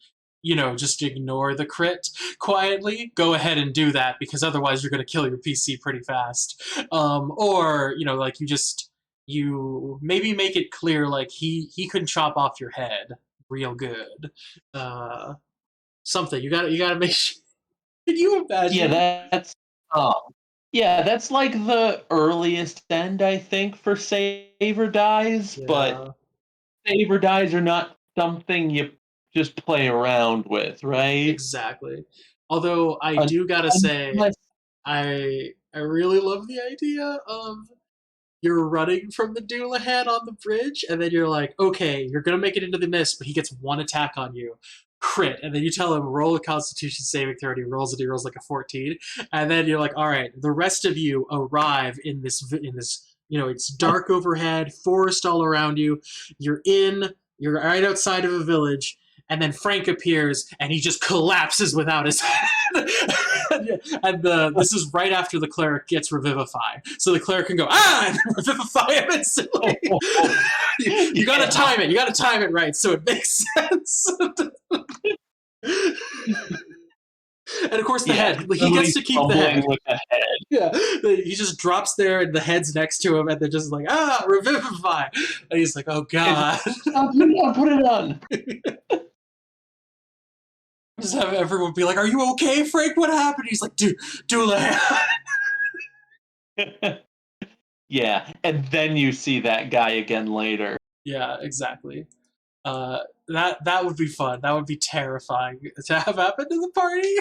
just ignore the crit quietly, go ahead and do that because otherwise you're going to kill your PC pretty fast. Or like you maybe make it clear like he couldn't chop off your head real good. Uh, Something you got to make sure. Can you Yeah, imagine? um yeah, that's like the earliest end I think for save or dies, but Yeah. save or dies are not something you just play around with, right? Exactly. Although I do gotta say, Unless I really love the idea of you're running from the Doulahan on the bridge, and then you're like, okay, you're gonna make it into the mist, but he gets one attack on you, crit, and then you tell him roll a Constitution saving throw, and he rolls it. He rolls like a 14, and then you're like, all right, the rest of you arrive in this. It's dark overhead, forest all around you. You're right outside of a village, and then Frank appears, and he just collapses without his head. And this is right after the cleric gets revivify, so the cleric can go and revivify him instantly. You gotta time it. You gotta time it right so it makes sense. And of course, the head. He gets to keep the head. with the head. Yeah, he just drops there, and the head's next to him, and they're just like, revivify. And he's like, oh god. Put it on. Just have everyone be like, are you okay, Frank? What happened? He's like, Doulahan. Yeah, and then you see that guy again later. Yeah, exactly. That would be fun. That would be terrifying to have happen to the party.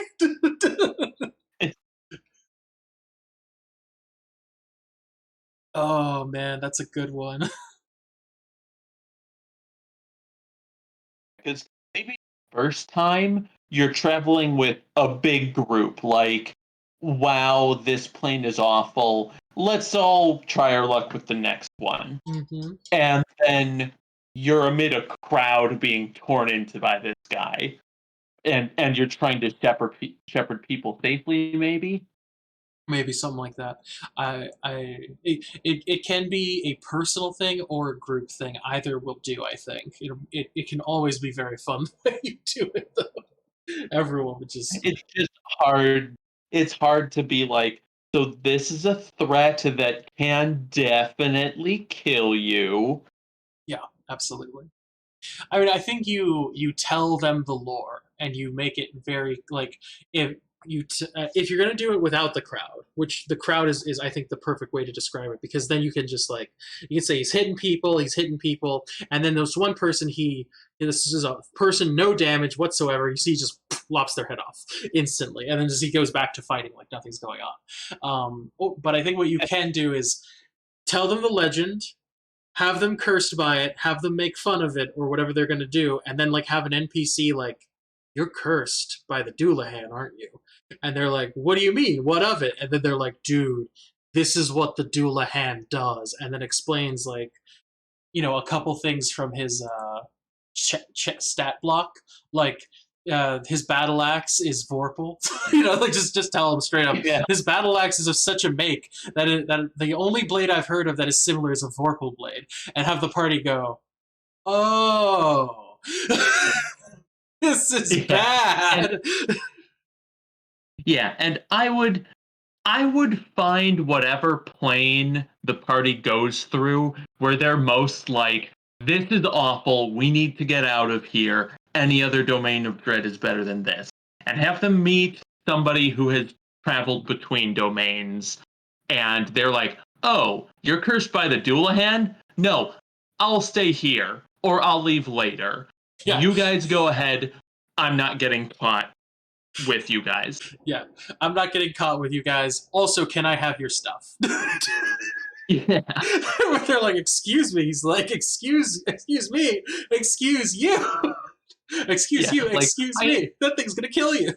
Oh man, that's a good one. Because maybe first time you're traveling with a big group, like, wow, this plane is awful. Let's all try our luck with the next one. Mm-hmm. And then you're amid a crowd being torn into by this guy. And you're trying to shepherd people safely, maybe? Maybe something like that. It can be a personal thing or a group thing. Either will do. I think it can always be very fun the way you do it though. Everyone would just It's just hard. It's hard to be like, so this is a threat that can definitely kill you. yeah, absolutely. I mean, I think you tell them the lore and you make it very like if if you're gonna do it without the crowd, which the crowd is I think the perfect way to describe it because then you can just like you can say he's hitting people, and then there's one person this is a person no damage whatsoever. You see, he just lops their head off instantly, and then just he goes back to fighting like nothing's going on. But I think what you can do is tell them the legend, have them cursed by it, have them make fun of it or whatever they're going to do, and then like have an NPC like, "You're cursed by the Doulahan, aren't you?" And they're like, "What do you mean? What of it?" And then they're like, "Dude, this is what the Doulahan does," and then explains like, a couple things from his stat block, like. His battle axe is Vorpal. Like just tell him straight up. Yeah. His battle axe is of such a make that the only blade I've heard of that is similar is a Vorpal blade, and have the party go, "Oh, this is bad." And I would find whatever plane the party goes through where they're most like, this is awful, we need to get out of here. Any other domain of dread is better than this. And have them meet somebody who has traveled between domains. And they're like, oh, you're cursed by the Doulahan? No, I'll stay here. Or I'll leave later. Yeah. You guys go ahead. I'm not getting caught with you guys. Yeah, I'm not getting caught with you guys. Also, can I have your stuff? Yeah. They're like, excuse me. He's like, excuse me, excuse you. Excuse you, excuse me. That thing's gonna kill you.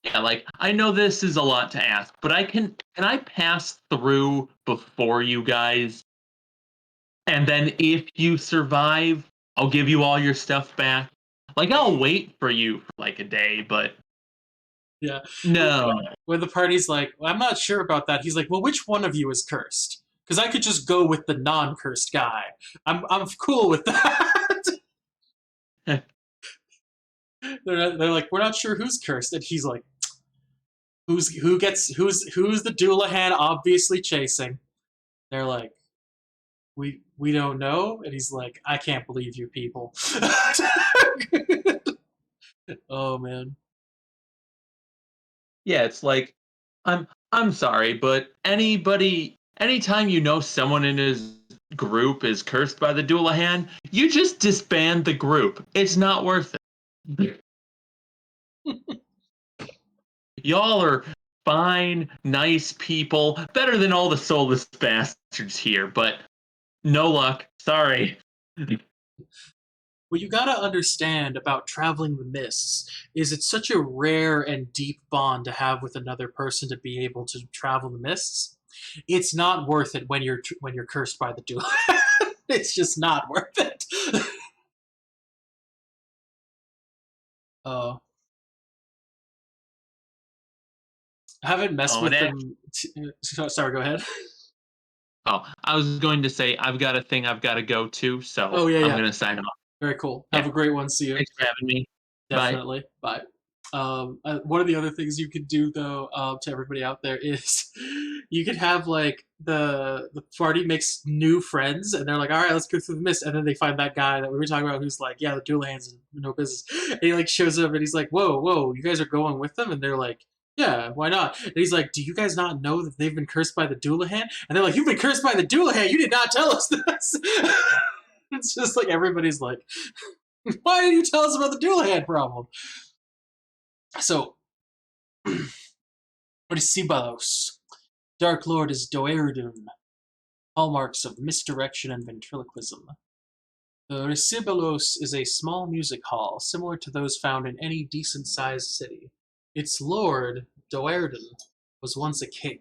Yeah, like I know this is a lot to ask, but can I pass through before you guys? And then if you survive, I'll give you all your stuff back. Like I'll wait for you for like a day, but yeah. No. When the party's like, well, I'm not sure about that. He's like, well, which one of you is cursed? Because I could just go with the non-cursed guy. I'm cool with that. They're like, we're not sure who's cursed, and he's like, who's the Doulahan obviously chasing? They're like, we don't know, and he's like, I can't believe you people. Oh man. Yeah, it's like I'm sorry, but anytime you know someone group is cursed by the Doulahan, you just disband the group. It's not worth it. Y'all are fine, nice people, better than all the soulless bastards here, but no luck. Sorry. What you gotta understand about traveling the mists is it's such a rare and deep bond to have with another person to be able to travel the mists. It's not worth it when you're cursed by the duel. It's just not worth it. Oh, I haven't messed Oh, with and them. Sorry, go ahead. oh, I was going to say I've got a thing I've got to go to, so Oh yeah, I'm yeah. gonna sign off. Very cool. Yeah, Have a great one. See you. thanks for having me. Bye. Definitely. Bye. One of the other things you could do though, to everybody out there is you could have like the party makes new friends and they're like, all right, let's go through the mist, and then they find that guy that we were talking about who's like, yeah, the dual hands and no business, and he like shows up and he's like, whoa, you guys are going with them, and they're like, yeah, why not? And he's like, do you guys not know that they've been cursed by the Doulahan? And they're like, you've been cursed by the Doulahan. You did not tell us this. It's just like everybody's like, why did you tell us about the Doulahan problem? So, Orisibalos. Dark Lord is Doerdun, hallmarks of misdirection and ventriloquism. The Recibalos is a small music hall, similar to those found in any decent-sized city. Its lord, Doerdun, was once a king,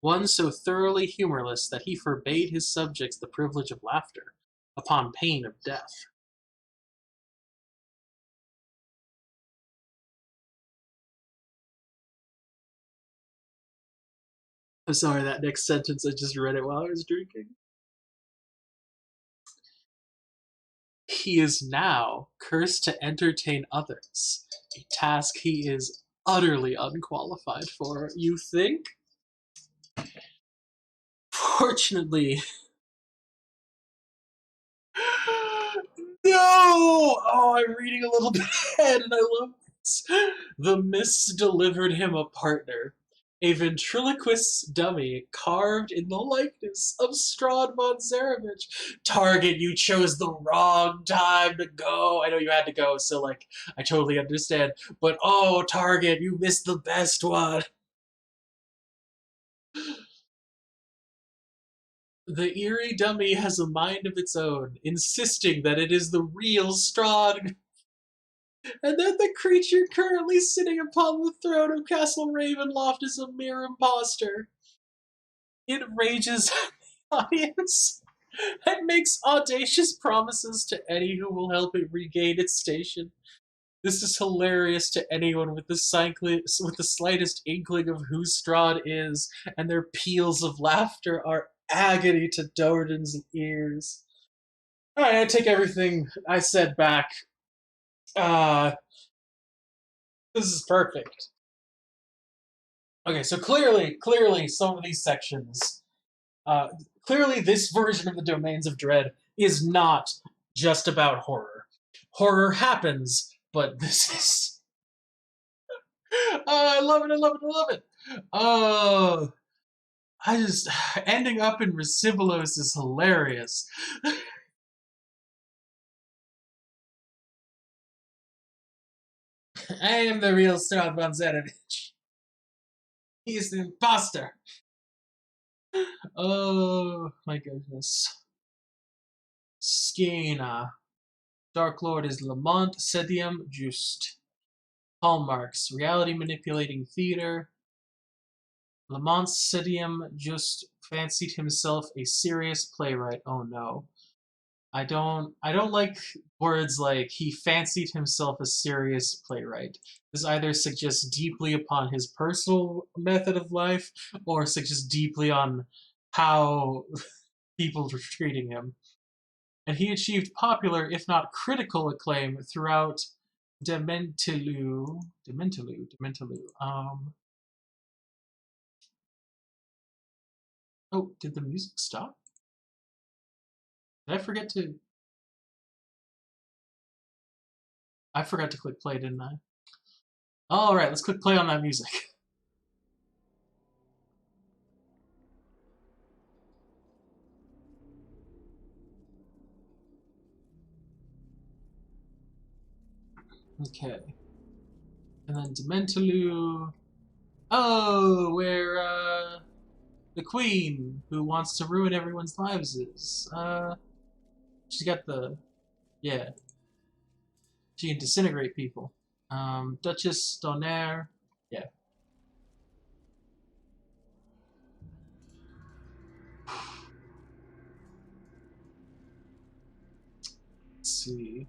one so thoroughly humorless that he forbade his subjects the privilege of laughter, upon pain of death. I'm sorry, that next sentence, I just read it while I was drinking. He is now cursed to entertain others, a task he is utterly unqualified for, you think? Fortunately, no! Oh, I'm reading a little bit ahead and I love this. The mists delivered him a partner, a ventriloquist's dummy carved in the likeness of Strahd von Zarevich. Target, you chose the wrong time to go. I know you had to go, so like, I totally understand. But oh, Target, you missed the best one. The eerie dummy has a mind of its own, insisting that it is the real Strahd, and that the creature currently sitting upon the throne of Castle Ravenloft is a mere impostor. It rages at the audience and makes audacious promises to any who will help it regain its station. This is hilarious to anyone with the slightest inkling of who Strahd is, and their peals of laughter are agony to Doradin's ears. Alright, I take everything I said back. Uh, this is perfect. Okay, so clearly, some of these sections, uh, clearly, this version of the Domains of Dread is not just about horror. Horror happens, but this is. I love it, I love it, I love it. Oh, I just. Ending up in Recibolos is hilarious. I am the real Strahd von Zarevich. He's the imposter. Oh, my goodness. Skina. Dark Lord is Lamont Sedium Just. Hallmarks, reality manipulating theater. Lamont Sedium just fancied himself a serious playwright. Oh no. I don't like words like he fancied himself a serious playwright. This either suggests deeply upon his personal method of life or suggests deeply on how people were treating him. And he achieved popular, if not critical, acclaim throughout Dementilu. Oh, did the music stop? Did I forget to? I forgot to click play, didn't I? All right, let's click play on that music. Okay. And then Dementalu. Oh, where the queen who wants to ruin everyone's lives is. She's got the yeah. She can disintegrate people. Duchess Donaire. Yeah. Let's see.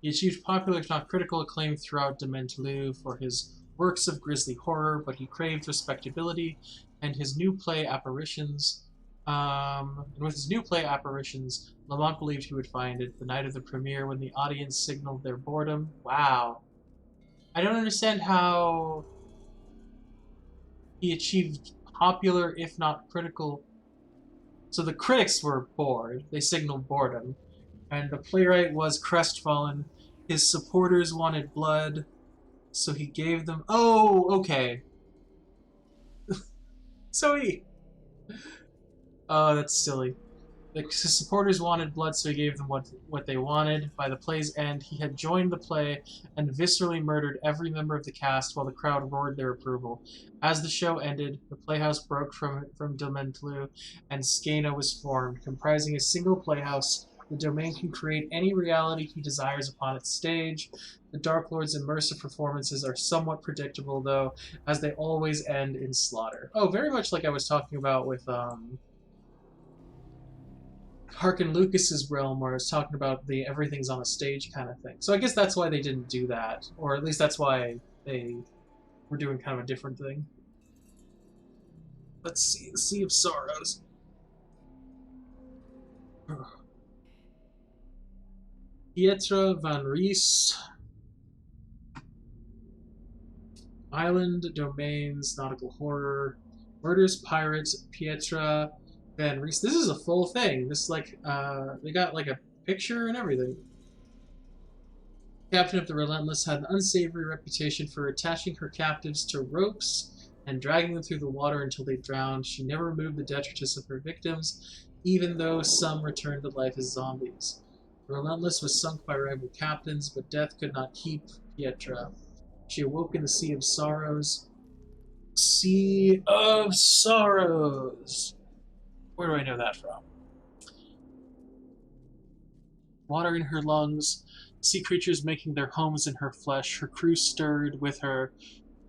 He achieved popular, if not critical, acclaim throughout Dementalu for his works of grisly horror, but he craved respectability, and his new play apparitions. And with his new play apparitions, Lamont believed he would find it the night of the premiere when the audience signaled their boredom. Wow. I don't understand how he achieved popular, if not critical. So the critics were bored. They signaled boredom. And the playwright was crestfallen. His supporters wanted blood, so he gave them. Oh, okay. So he. Oh, that's silly. His supporters wanted blood, so he gave them what they wanted. By the play's end, he had joined the play and viscerally murdered every member of the cast while the crowd roared their approval. As the show ended, the playhouse broke from Delmentlu, and Skena was formed. Comprising a single playhouse, the domain can create any reality he desires upon its stage. The Dark Lord's immersive performances are somewhat predictable, though, as they always end in slaughter. Oh, very much like I was talking about with Harkin Lucas's realm, where it's talking about the everything's on a stage kind of thing. So I guess that's why they didn't do that, or at least that's why they were doing kind of a different thing. Let's see, the Sea of Sorrows. Pietra van Ries. Island Domains, Nautical Horror. Murders Pirates, Pietra van Ries. This is a full thing. This like they got like a picture and everything. Captain of the Relentless had an unsavory reputation for attaching her captives to ropes and dragging them through the water until they drowned. She never removed the detritus of her victims, even though some returned to life as zombies. The Relentless was sunk by rival captains, but death could not keep Pietra. She awoke in the Sea of Sorrows. Sea of Sorrows! Where do I know that from? Water in her lungs, sea creatures making their homes in her flesh, her crew stirred with her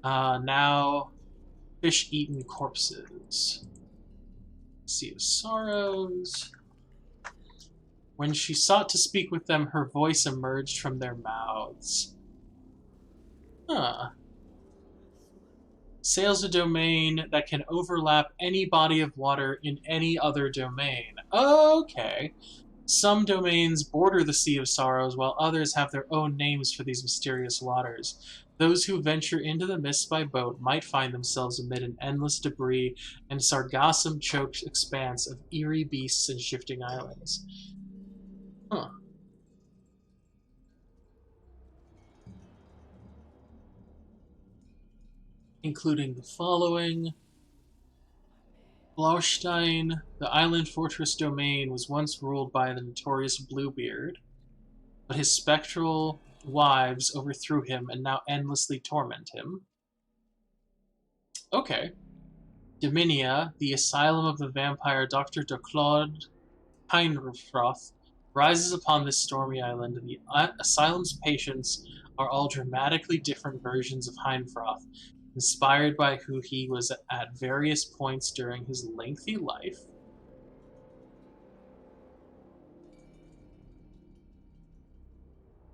now fish-eaten corpses. Sea of Sorrows. When she sought to speak with them, her voice emerged from their mouths. Huh. Sails a domain that can overlap any body of water in any other domain. Okay. Some domains border the Sea of Sorrows, while others have their own names for these mysterious waters. Those who venture into the mists by boat might find themselves amid an endless debris and sargassum-choked expanse of eerie beasts and shifting islands. Huh. Including the following. Blaustein, the island fortress domain, was once ruled by the notorious Bluebeard, but his spectral wives overthrew him and now endlessly torment him. Okay. Dominia, the asylum of the vampire Dr. de Claude Heinroth, rises upon this stormy island, and the asylum's patients are all dramatically different versions of Heinfroth, inspired by who he was at various points during his lengthy life.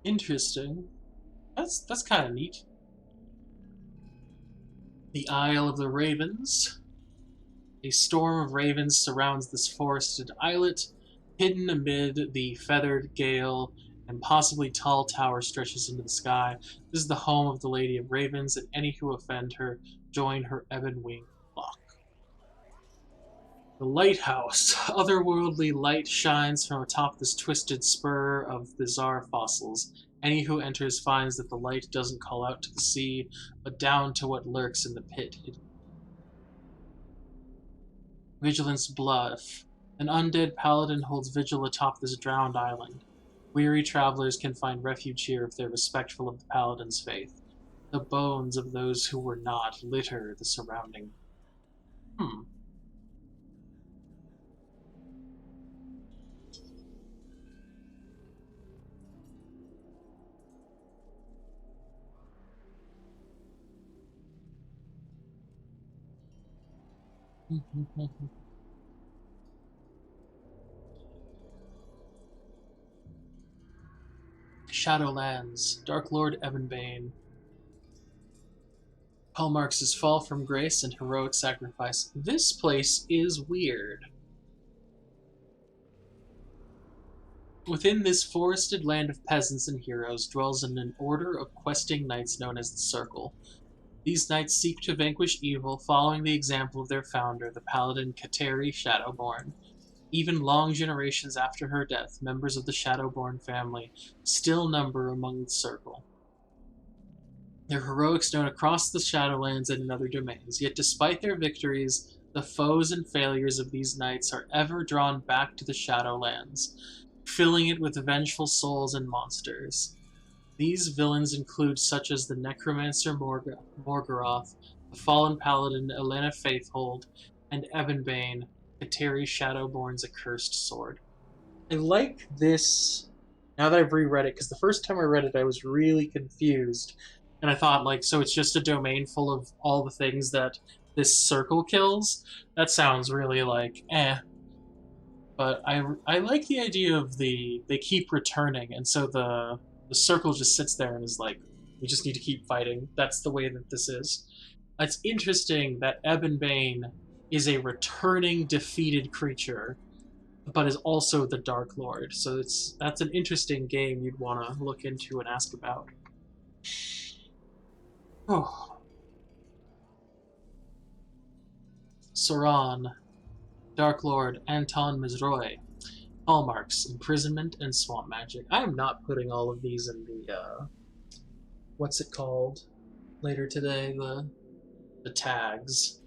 Interesting. That's kind of neat. The Isle of the Ravens. A storm of ravens surrounds this forested islet, hidden amid the feathered gale, and possibly tall tower stretches into the sky. This is the home of the Lady of Ravens, and any who offend her join her ebon wing flock. The lighthouse. Otherworldly light shines from atop this twisted spur of bizarre fossils. Any who enters finds that the light doesn't call out to the sea, but down to what lurks in the pit. Vigilance Bluff. An undead paladin holds vigil atop this drowned island. Weary travelers can find refuge here if they're respectful of the Paladin's faith. The bones of those who were not litter the surrounding. Hmm. Shadowlands, Dark Lord Evanbane. Hallmarks' fall from grace and heroic sacrifice. This place is weird. Within this forested land of peasants and heroes dwells an order of questing knights known as the Circle. These knights seek to vanquish evil, following the example of their founder, the paladin Kateri Shadowborn. Even long generations after her death, members of the Shadowborn family still number among the Circle. Their heroics known across the Shadowlands and in other domains, yet despite their victories, the foes and failures of these knights are ever drawn back to the Shadowlands, filling it with vengeful souls and monsters. These villains include such as the Necromancer Morgoroth, the fallen paladin Elena Faithhold, and Evanbane, Kateri Shadowborn's accursed sword. I like this now that I've reread it, because the first time I read it I was really confused. And I thought, like, so it's just a domain full of all the things that this circle kills? That sounds really like, eh. But I like the idea of they keep returning, and so the circle just sits there and is like, we just need to keep fighting. That's the way that this is. It's interesting that Evanbane is a returning defeated creature, but is also the Dark Lord. So that's an interesting game you'd want to look into and ask about. Oh. Sauron, Dark Lord Anton Mizroy, hallmarks, imprisonment, and swamp magic. I am not putting all of these in the what's it called later today, the tags.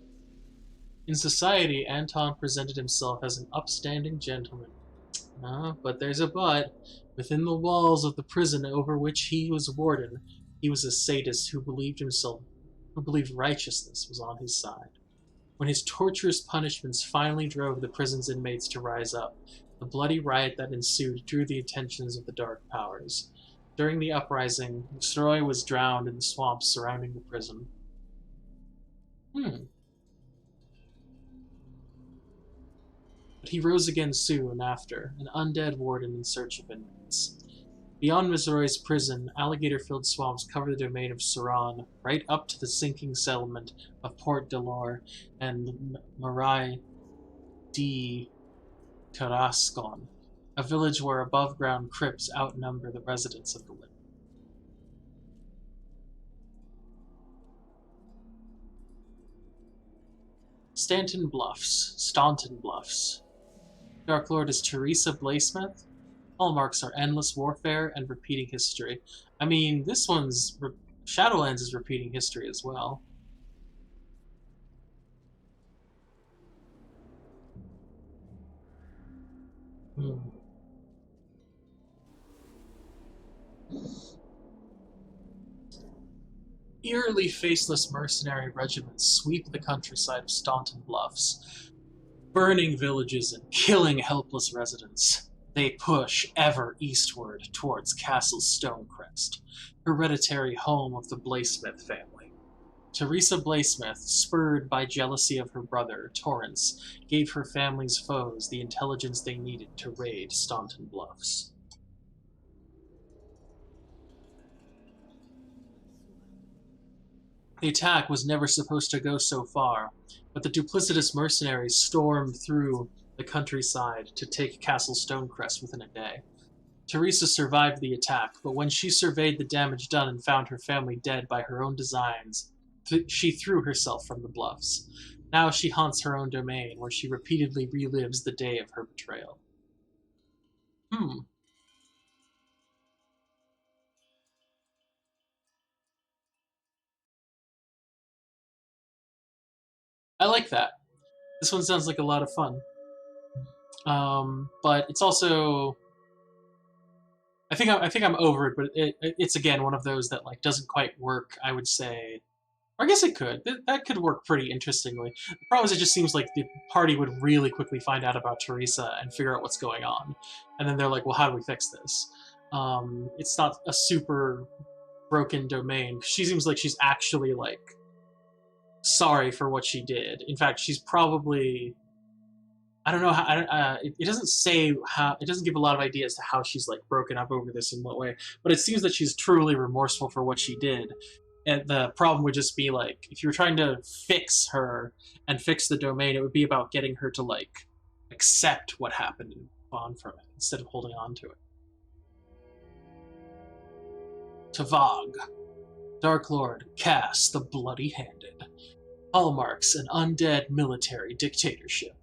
In society, Anton presented himself as an upstanding gentleman. But there's a but. Within the walls of the prison over which he was warden, he was a sadist who believed righteousness was on his side. When his torturous punishments finally drove the prison's inmates to rise up, the bloody riot that ensued drew the attentions of the dark powers. During the uprising, Stroy was drowned in the swamps surrounding the prison. But he rose again soon after, an undead warden in search of inmates. Beyond Missouri's prison, alligator-filled swamps cover the domain of Sauron, right up to the sinking settlement of Port Delor and Marai de Tarascon, a village where above-ground crypts outnumber the residents of the living. Staunton Bluffs. Dark Lord is Teresa Blasmith. Hallmarks are endless warfare and repeating history. I mean, this one's Shadowlands is repeating history as well. Eerily faceless mercenary regiments sweep the countryside of Staunton Bluffs, burning villages and killing helpless residents. They push ever eastward towards Castle Stonecrest, hereditary home of the Blasmith family. Teresa Blasmith, spurred by jealousy of her brother, Torrance, gave her family's foes the intelligence they needed to raid Staunton Bluffs. The attack was never supposed to go so far, but the duplicitous mercenaries stormed through the countryside to take Castle Stonecrest within a day. Teresa survived the attack, but when she surveyed the damage done and found her family dead by her own designs, she threw herself from the bluffs. Now she haunts her own domain, where she repeatedly relives the day of her betrayal. I like that. This one sounds like a lot of fun. But it's also I think I'm over it, but it's again one of those that like doesn't quite work. I would say, or I guess it could. That could work pretty interestingly. The problem is, it just seems like the party would really quickly find out about Teresa and figure out what's going on, and then they're like, "Well, how do we fix this?" It's not a super broken domain. She seems like she's actually like sorry for what she did. In fact, she's probably, I don't know how. It doesn't say how. It doesn't give a lot of ideas to how she's like broken up over this in what way. But it seems that she's truly remorseful for what she did. And the problem would just be like, if you were trying to fix her and fix the domain, it would be about getting her to like accept what happened and move on from it instead of holding on to it. Tavag, Dark Lord, Cass the Bloody-Handed. Hallmarks an undead military dictatorship.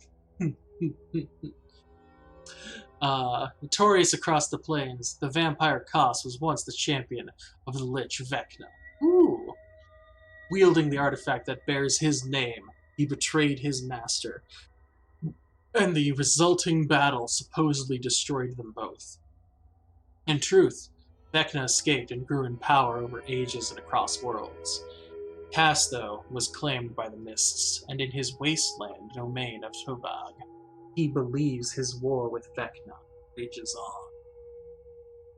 Notorious across the plains, the vampire Koss was once the champion of the Lich Vecna. Ooh. Wielding the artifact that bears his name, he betrayed his master, and the resulting battle supposedly destroyed them both. In truth, Vecna escaped and grew in power over ages and across worlds. Cass, though, was claimed by the Mists, and in his wasteland domain of Tobag, he believes his war with Vecna rages on.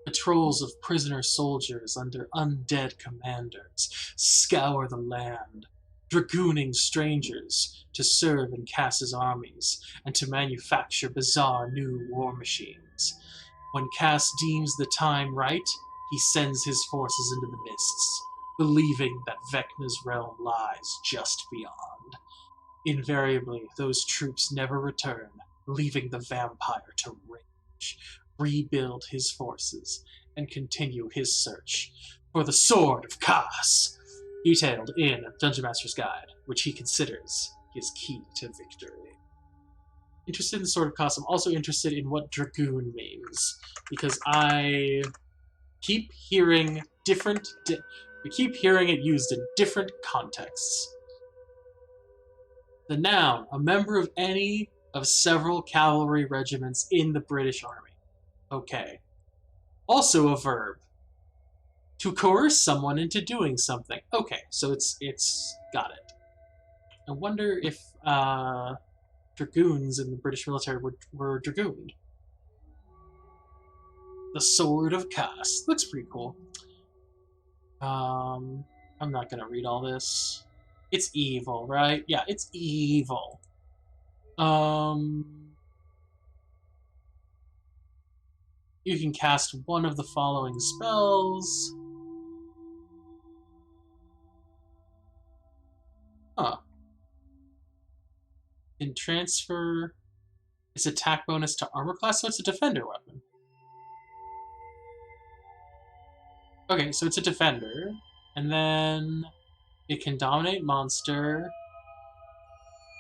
Patrols of prisoner soldiers under undead commanders scour the land, dragooning strangers to serve in Cass's armies and to manufacture bizarre new war machines. When Cass deems the time right, he sends his forces into the Mists, believing that Vecna's realm lies just beyond. Invariably, those troops never return, leaving the vampire to rage, rebuild his forces, and continue his search for the Sword of Cass, detailed in Dungeon Master's Guide, which he considers his key to victory. Interested in the Sword of Cass, I'm also interested in what Dragoon means, because I keep hearing we keep hearing it used in different contexts. The noun, a member of any of several cavalry regiments in the British Army. Okay. Also a verb. To coerce someone into doing something. Okay, so it's got it. I wonder if dragoons in the British military were dragooned. The Sword of Cass. Looks pretty cool. I'm not gonna read all this. It's evil, right? Yeah, it's evil. You can cast one of the following spells. Huh. Can transfer its attack bonus to armor class, so it's a defender weapon. Okay, so it's a defender, and then it can dominate monster.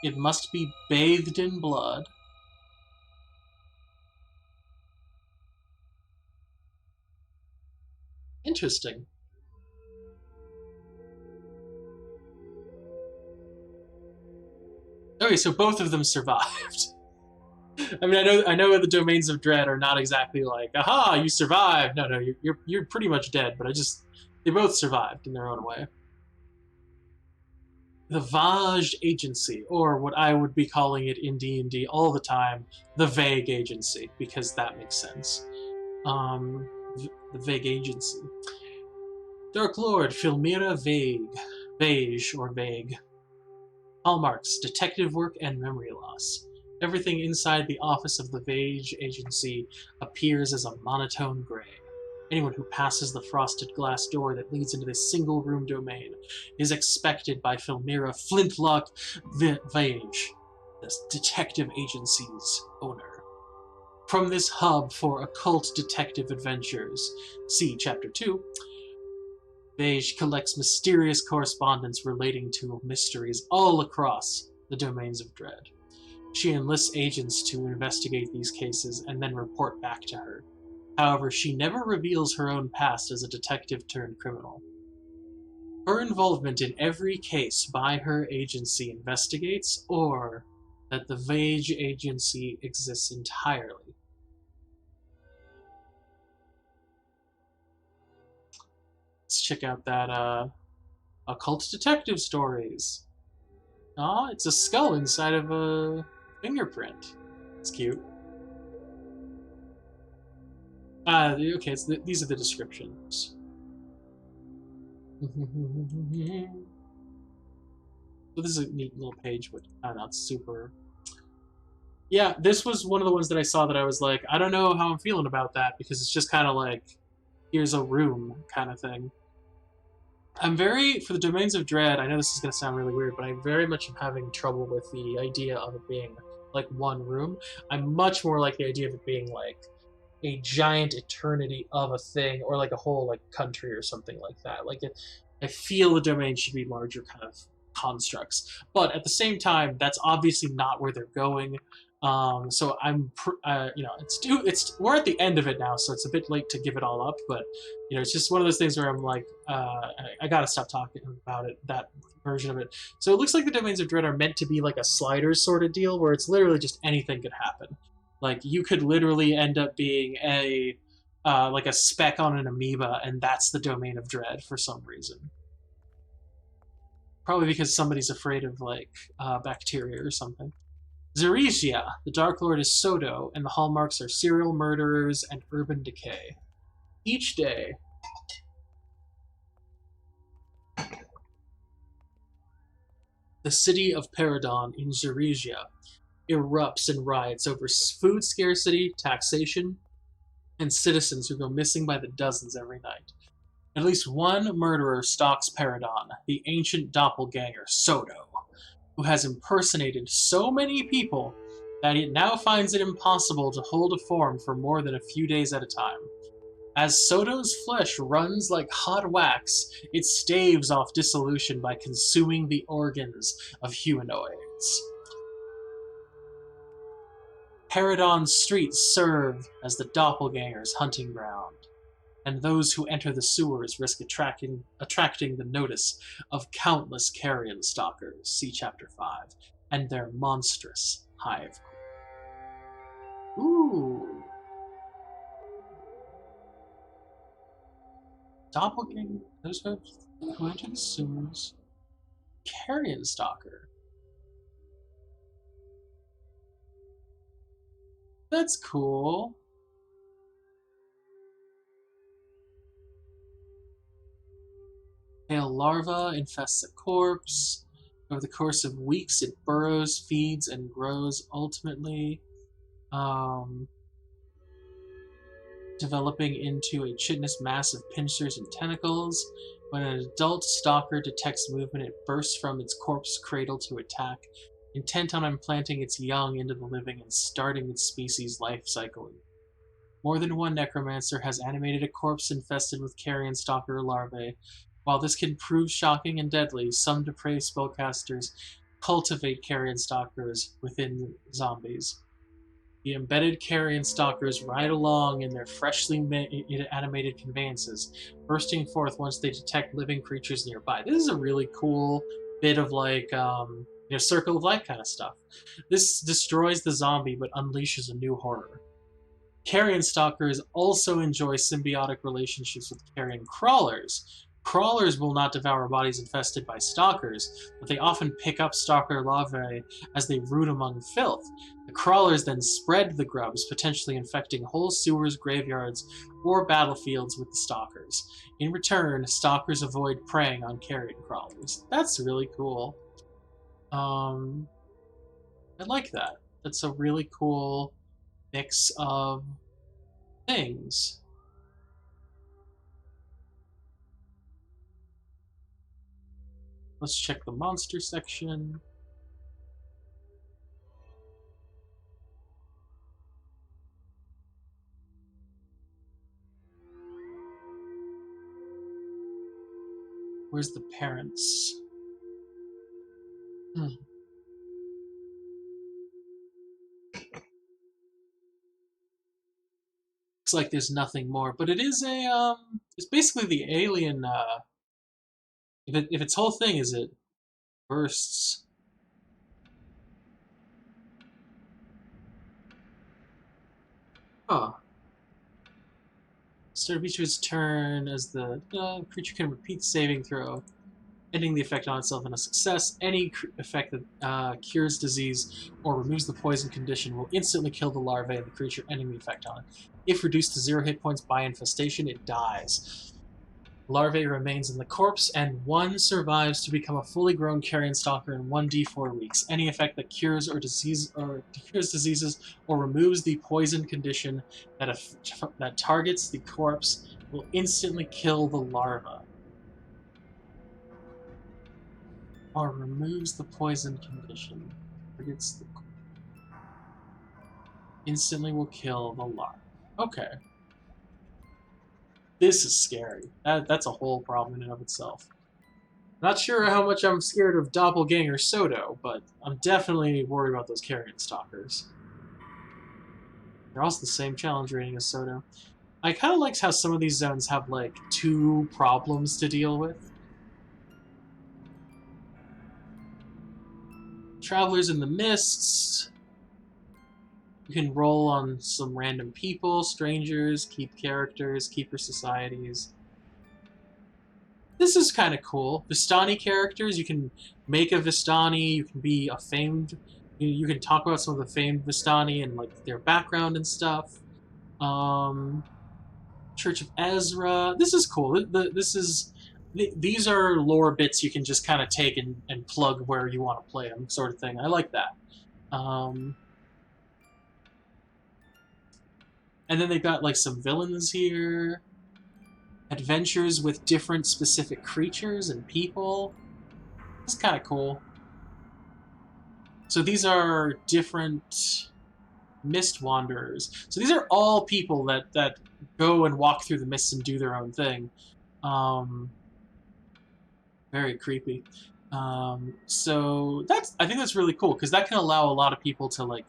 It must be bathed in blood. Interesting. Okay, so both of them survived. I mean, I know the domains of dread are not exactly like, aha, you survived. No, you're pretty much dead. But they both survived in their own way. The Vage Agency, or what I would be calling it in D&D all the time, the Vague Agency, because that makes sense. The Vague Agency. Dark Lord Filmira Vage or Vague. Hallmarks, detective work, and memory loss. Everything inside the office of the Vage Agency appears as a monotone gray. Anyone who passes the frosted glass door that leads into this single-room domain is expected by Filmira Flintlock Vage, the detective agency's owner. From this hub for occult detective adventures, see Chapter 2, Vage collects mysterious correspondence relating to mysteries all across the domains of dread. She enlists agents to investigate these cases and then report back to her. However, she never reveals her own past as a detective-turned-criminal. Her involvement in every case by her agency investigates, or that the Vage Agency exists entirely. Let's check out that occult detective stories. Aw, it's a skull inside of a fingerprint. It's cute. Okay, these are the descriptions. So this is a neat little page, but I don't know, it's super. Yeah, this was one of the ones that I saw that I was like, I don't know how I'm feeling about that because it's just kind of like, here's a room kind of thing. I'm very, for the Domains of Dread, I know this is going to sound really weird, but I very much am having trouble with the idea of it being like one room. I'm much more like the idea of it being like a giant eternity of a thing or like a whole like country or something like that. I feel the domain should be larger kind of constructs, but at the same time, that's obviously not where they're going. So it's we're at the end of it now, so it's a bit late to give it all up. But it's just one of those things where I'm like, I gotta stop talking about it. That version of it. So it looks like the Domains of Dread are meant to be like a sliders sort of deal, where it's literally just anything could happen. Like you could literally end up being a like a speck on an amoeba, and that's the Domain of Dread for some reason. Probably because somebody's afraid of like bacteria or something. Zeresia, the Dark Lord is Sodo, and the hallmarks are serial murderers and urban decay. Each day, the city of Paradon in Zeresia erupts in riots over food scarcity, taxation, and citizens who go missing by the dozens every night. At least one murderer stalks Paradon, the ancient doppelganger Sodo, who has impersonated so many people that it now finds it impossible to hold a form for more than a few days at a time. As Sodo's flesh runs like hot wax, it staves off dissolution by consuming the organs of humanoids. Paradon's streets serve as the doppelganger's hunting ground, and those who enter the sewers risk attracting the notice of countless carrion stalkers, see Chapter 5, and their monstrous hive. Ooh. Doppelganger, those who enter the sewers. Carrion stalker. That's cool. Pale larva infests a corpse. Over the course of weeks, it burrows, feeds, and grows, ultimately developing into a chitinous mass of pincers and tentacles. When an adult stalker detects movement, it bursts from its corpse cradle to attack, intent on implanting its young into the living and starting its species' life cycle. More than one necromancer has animated a corpse infested with carrion stalker larvae. While this can prove shocking and deadly, some depraved spellcasters cultivate carrion stalkers within zombies. The embedded carrion stalkers ride along in their freshly animated conveyances, bursting forth once they detect living creatures nearby. This is a really cool bit of like circle of life kind of stuff. This destroys the zombie but unleashes a new horror. Carrion stalkers also enjoy symbiotic relationships with carrion crawlers. Crawlers will not devour bodies infested by stalkers, but they often pick up stalker larvae as they root among filth. The crawlers then spread the grubs, potentially infecting whole sewers, graveyards, or battlefields with the stalkers. In return, stalkers avoid preying on carrion crawlers. That's really cool. I like that. That's a really cool mix of things. Let's check the monster section. Where's the parents? Hmm. Looks like there's nothing more, but it is it's basically the alien if its whole thing is it bursts. Huh. Start of each of its turn as the creature can repeat saving throw, ending the effect on itself in a success. Any effect that cures disease or removes the poison condition will instantly kill the larvae and the creature, ending the effect on it. If reduced to 0 hit points by infestation, it dies. Larvae remains in the corpse, and 1 survives to become a fully grown carrion stalker in 1d4 weeks. Any effect that cures diseases or removes the poison condition that targets the corpse will instantly kill the larva. Or removes the poison condition. Targets the instantly will kill the larva. Okay. This is scary. That's a whole problem in and of itself. Not sure how much I'm scared of Doppelganger Soto, but I'm definitely worried about those carrion stalkers. They're also the same challenge rating as Soto. I kind of like how some of these zones have, like, 2 problems to deal with. Travelers in the Mists. You can roll on some random people, strangers, keep characters, keeper societies. This is kind of cool. Vistani characters, you can make a Vistani, you can be a famed... You can talk about some of the famed Vistani and, like, their background and stuff. Church of Ezra. This is cool. These are lore bits you can just kind of take and plug where you want to play them, sort of thing. I like that. And then they've got, like, some villains here. Adventures with different specific creatures and people. It's kind of cool. So these are different mist wanderers. So these are all people that go and walk through the mists and do their own thing. Very creepy. So I think that's really cool because that can allow a lot of people to, like,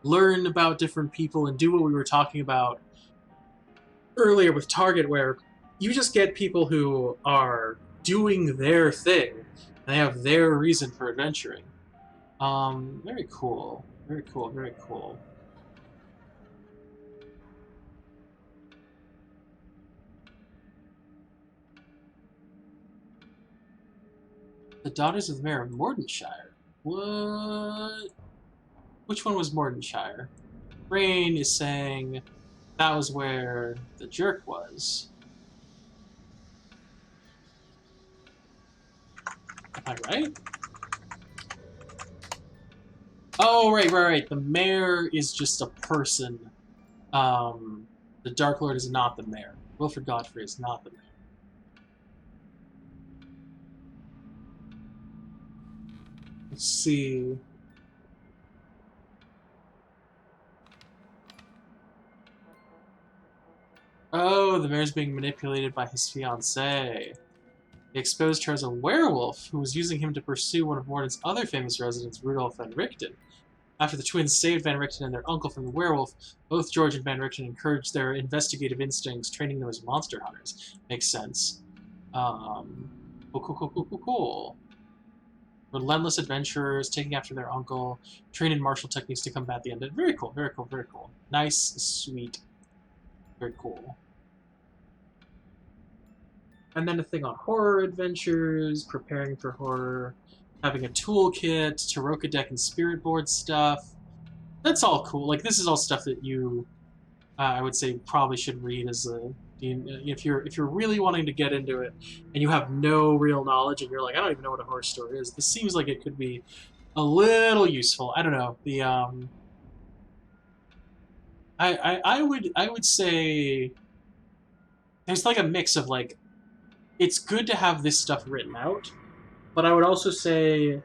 learn about different people and do what we were talking about earlier with Target, where you just get people who are doing their thing. They have their reason for adventuring. Very cool. Very cool, very cool. The Daughters of the Mayor of Mordenshire. What? Which one was Mordenshire? Rain is saying that was where the jerk was. Am I right? Oh, right. The mayor is just a person. The Dark Lord is not the mayor. Wilfred Godfrey is not the mayor. Let's see. Oh, the mayor's being manipulated by his fiancée. They exposed her as a werewolf who was using him to pursue one of Morden's other famous residents, Rudolf van Richten. After the twins saved Van Richten and their uncle from the werewolf, both George and Van Richten encouraged their investigative instincts, training them as monster hunters. Makes sense. Cool. Relentless adventurers, taking after their uncle, trained in martial techniques to combat the undead. Very cool. Nice, sweet. Very cool. And then a thing on horror adventures, preparing for horror, having a toolkit, Taroka deck and spirit board stuff. That's all cool. Like, this is all stuff that you, I would say, probably should read as a... If you're really wanting to get into it and you have no real knowledge and you're like, I don't even know what a horror story is, this seems like it could be a little useful. I don't know. The I would say there's like a mix of, like, it's good to have this stuff written out, but I would also say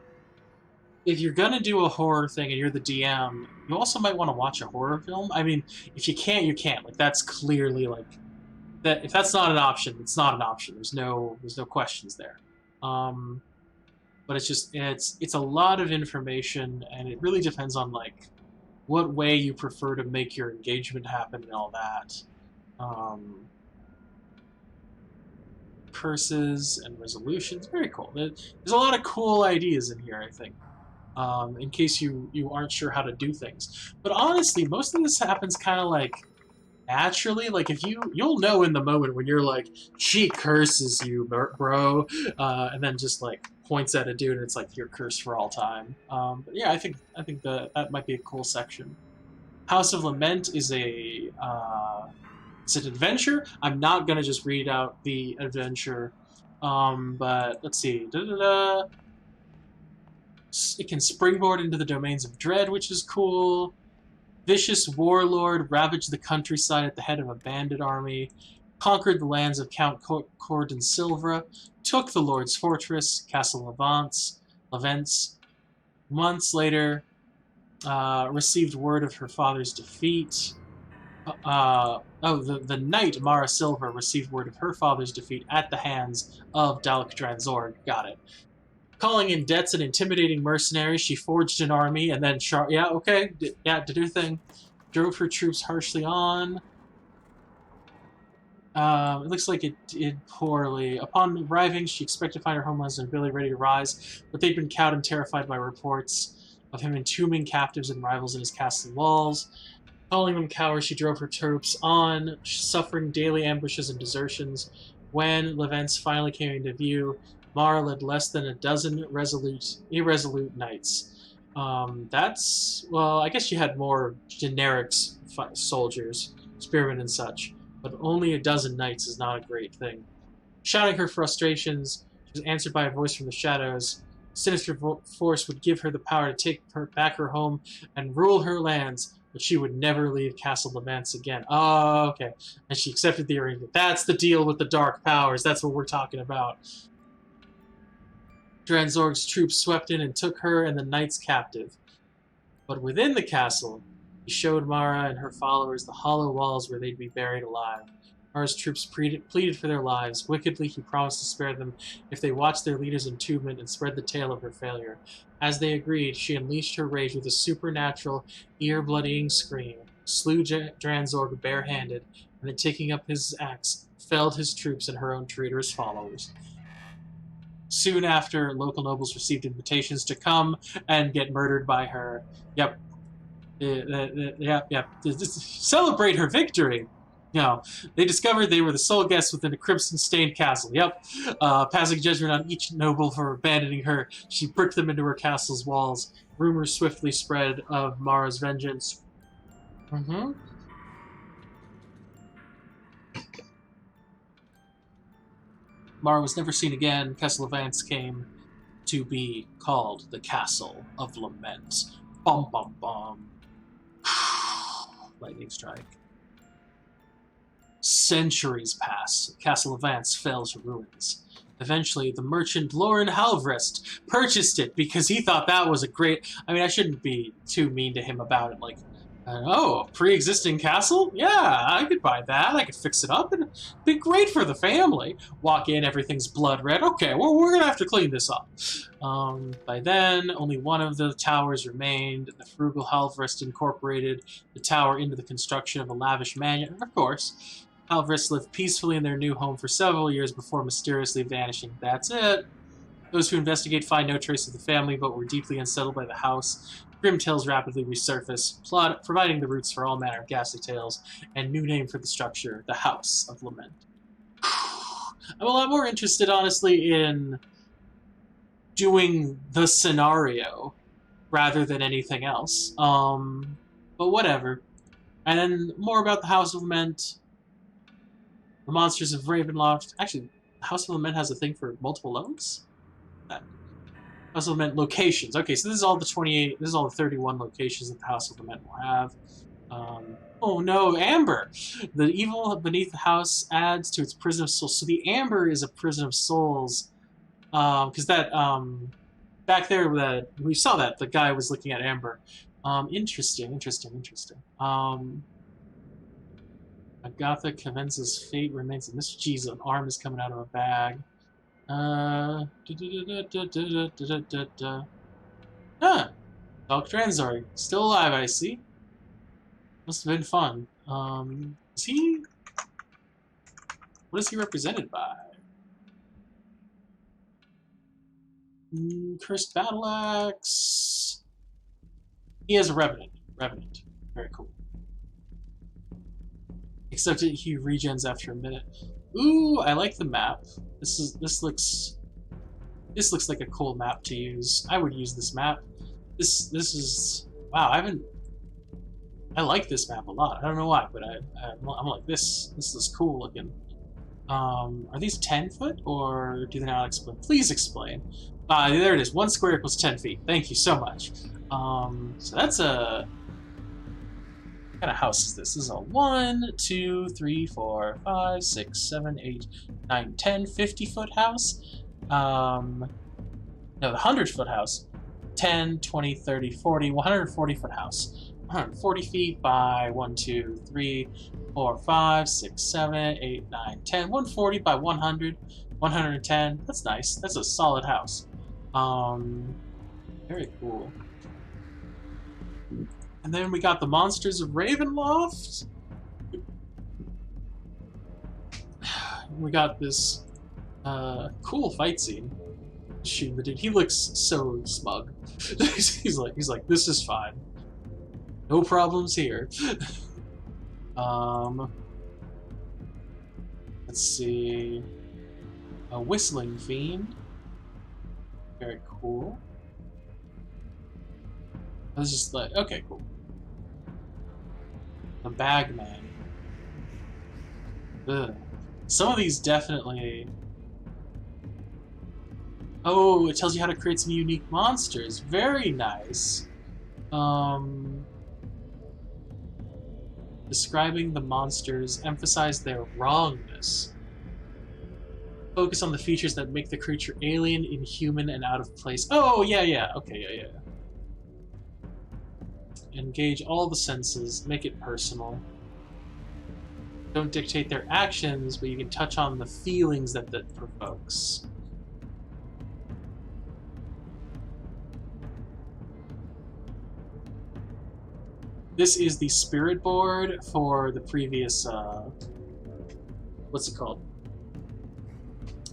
if you're gonna do a horror thing and you're the DM, you also might want to watch a horror film. I mean, if you can't, you can't. Like, that's clearly, like, that if that's not an option, it's not an option. There's no questions there. But it's just it's a lot of information, and it really depends on, like, what way you prefer to make your engagement happen and all that. Curses and resolutions, very cool. There's a lot of cool ideas in here, I think. In case you aren't sure how to do things. But honestly, most of this happens kind of like naturally, like if you'll know in the moment when you're like, she curses you, bro, and then just like points at a dude and it's like you're cursed for all time. But yeah, I think that might be a cool section. House of Lament is a it's an adventure. I'm not gonna just read out the adventure, but let's see. Da-da-da. It can springboard into the domains of dread, which is cool. Vicious warlord ravaged the countryside at the head of a bandit army, conquered the lands of Count Cordon Silva, took the Lord's fortress, Castle Levents. Months later, received word of her father's defeat. The knight Mara Silva received word of her father's defeat at the hands of Dalek Dranzorg. Got it. Calling in debts and intimidating mercenaries, she forged an army and then did her thing. Drove her troops harshly on. It looks like it did poorly. Upon arriving, she expected to find her homeland and ability ready to rise, but they'd been cowed and terrified by reports of him entombing captives and rivals in his castle walls. Calling them cowards, she drove her troops on, suffering daily ambushes and desertions. When Levents finally came into view, Mara led less than a dozen irresolute knights. Well, I guess you had more generic soldiers, spearmen and such, but only a dozen knights is not a great thing. Shouting her frustrations, she was answered by a voice from the shadows. Sinister force would give her the power to take her back her home and rule her lands, but she would never leave Castle Levants again. Oh, okay. And she accepted the arrangement. That's the deal with the dark powers. That's what we're talking about. Dranzorg's troops swept in and took her and the knights captive. But within the castle, he showed Mara and her followers the hollow walls where they'd be buried alive. Mara's troops pleaded for their lives. Wickedly, he promised to spare them if they watched their leader's entombment and spread the tale of her failure. As they agreed, she unleashed her rage with a supernatural, ear-bloodying scream, slew Dranzorg barehanded, and then taking up his axe, felled his troops and her own traitorous followers. Soon after, local nobles received invitations to come and get murdered by her. Yep. Yep. Celebrate her victory. They discovered they were the sole guests within a crimson-stained castle. Yep. Passing judgment on each noble for abandoning her, she bricked them into her castle's walls. Rumors swiftly spread of Mara's vengeance. Mara was never seen again. Castle Levants came to be called the Castle of Lament. Bum bum bum. Lightning strike. Centuries pass. Castle Levants fell to ruins. Eventually, the merchant Lauren Halvrest purchased it because he thought that was a great... I mean, I shouldn't be too mean to him about it. Like, oh, pre-existing castle? Yeah, I could buy that. I could fix it up and it'd be great for the family. Walk in, everything's blood red. Okay, well, we're going to have to clean this up. By then, only one of the towers remained. The frugal Halvrest incorporated the tower into the construction of a lavish mansion. Of course, Halvrest lived peacefully in their new home for several years before mysteriously vanishing. That's it. Those who investigate find no trace of the family, but were deeply unsettled by the house. Grim tales rapidly resurface, providing the roots for all manner of ghastly tales, and new name for the structure, the House of Lament. I'm a lot more interested, honestly, in doing the scenario rather than anything else. But whatever. And then more about the House of Lament. The monsters of Ravenloft. Actually, the House of Lament has a thing for multiple loads? House of Lament locations. Okay, so this is all the 28, this is all the 31 locations that the House of Lament will have. Oh no, Amber! The evil beneath the house adds to its prison of souls. So the Amber is a prison of souls. Because that, back there, we saw that, the guy was looking at Amber. Interesting. Agatha Cavenza's fate remains in this. Jeez, an arm is coming out of a bag. Dr. Dranzorg, still alive, I see. Must have been fun. Is he... What is he represented by? Cursed Battle Axe. He has a Revenant. Very cool. Except he regens after a minute. Ooh, I like the map. This looks like a cool map to use. I would use this map. This is wow. I like this map a lot. I don't know why, but I'm like this. This is cool looking. Are these 10 foot or do they not explain? Please explain. There it is. 1 square equals 10 feet. Thank you so much. So that's a. What kind of house is this? This is a 1, 2, 3, 4, 5, 6, 7, 8, 9, 10, 50-foot house. No, the 100-foot house. 10, 20, 30, 40, 140-foot house. 140 feet by 1, 2, 3, 4, 5, 6, 7, 8, 9, 10. 140 by 100, 110. That's nice. That's a solid house. Very cool. And then we got the monsters of Ravenloft. We got this cool fight scene. Shooting the dude. He looks so smug. he's like, this is fine. No problems here. Let's see. A whistling fiend. Very cool. I was just like, okay, cool. The Bagman. Ugh. Some of these definitely... Oh, it tells you how to create some unique monsters. Very nice. Describing the monsters, emphasize their wrongness. Focus on the features that make the creature alien, inhuman, and out of place. Oh, yeah. Okay, yeah. Engage all the senses, make it personal. Don't dictate their actions, but you can touch on the feelings that provokes. This is the spirit board for the previous, what's it called?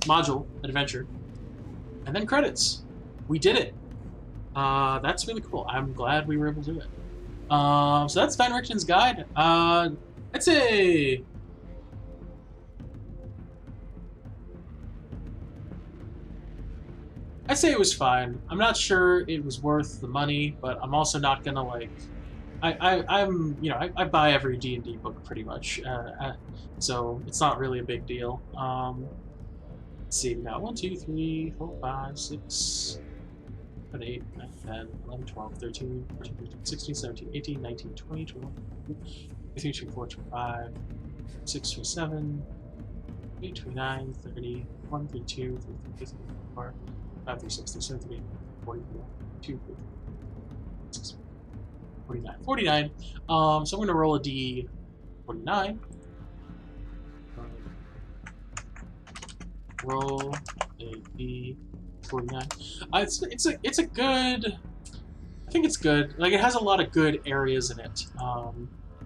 Module, adventure. And then credits. We did it. That's really cool. I'm glad we were able to do it. So that's Van Richten's guide. I'd say... it was fine. I'm not sure it was worth the money, but I'm also not gonna, like... I'm, you know, I buy every D&D book pretty much, so it's not really a big deal. Let's see, we got 1, 2, 3, 4, 5, 6, 7, 8, 9, 10, 11, 12, 13, 14, 15, 16, 17, 18, 19, 20, 21, 22, 23, 24, 25, 26, 27, 28, 29, 30, 1, 32, 33, 34, 35, 36, 37, 38, 40, 42, 43, 49. So I'm going to roll a D49. Roll a D49. It's a good. I think it's good. Like, it has a lot of good areas in it.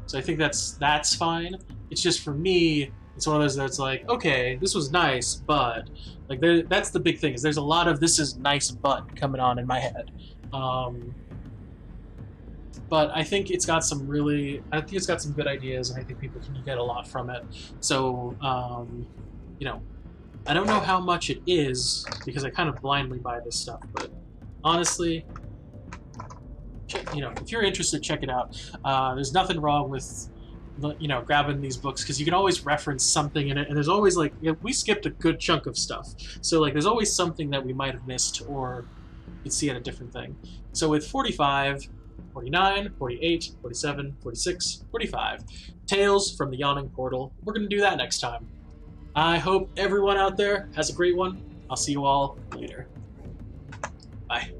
So I think that's fine. It's just, for me, it's one of those that's like, okay, this was nice, but like that's the big thing, is there's a lot of this is nice but coming on in my head. But I think it's got some good ideas, and I think people can get a lot from it. So, you know, I don't know how much it is, because I kind of blindly buy this stuff, but honestly, you know, if you're interested, check it out. There's nothing wrong with, you know, grabbing these books, because you can always reference something in it, and there's always, like, you know, we skipped a good chunk of stuff. So, like, there's always something that we might have missed, or you'd see at a different thing. So with 45... 49, 48, 47, 46, 45. Tales from the Yawning Portal. We're going to do that next time. I hope everyone out there has a great one. I'll see you all later. Bye.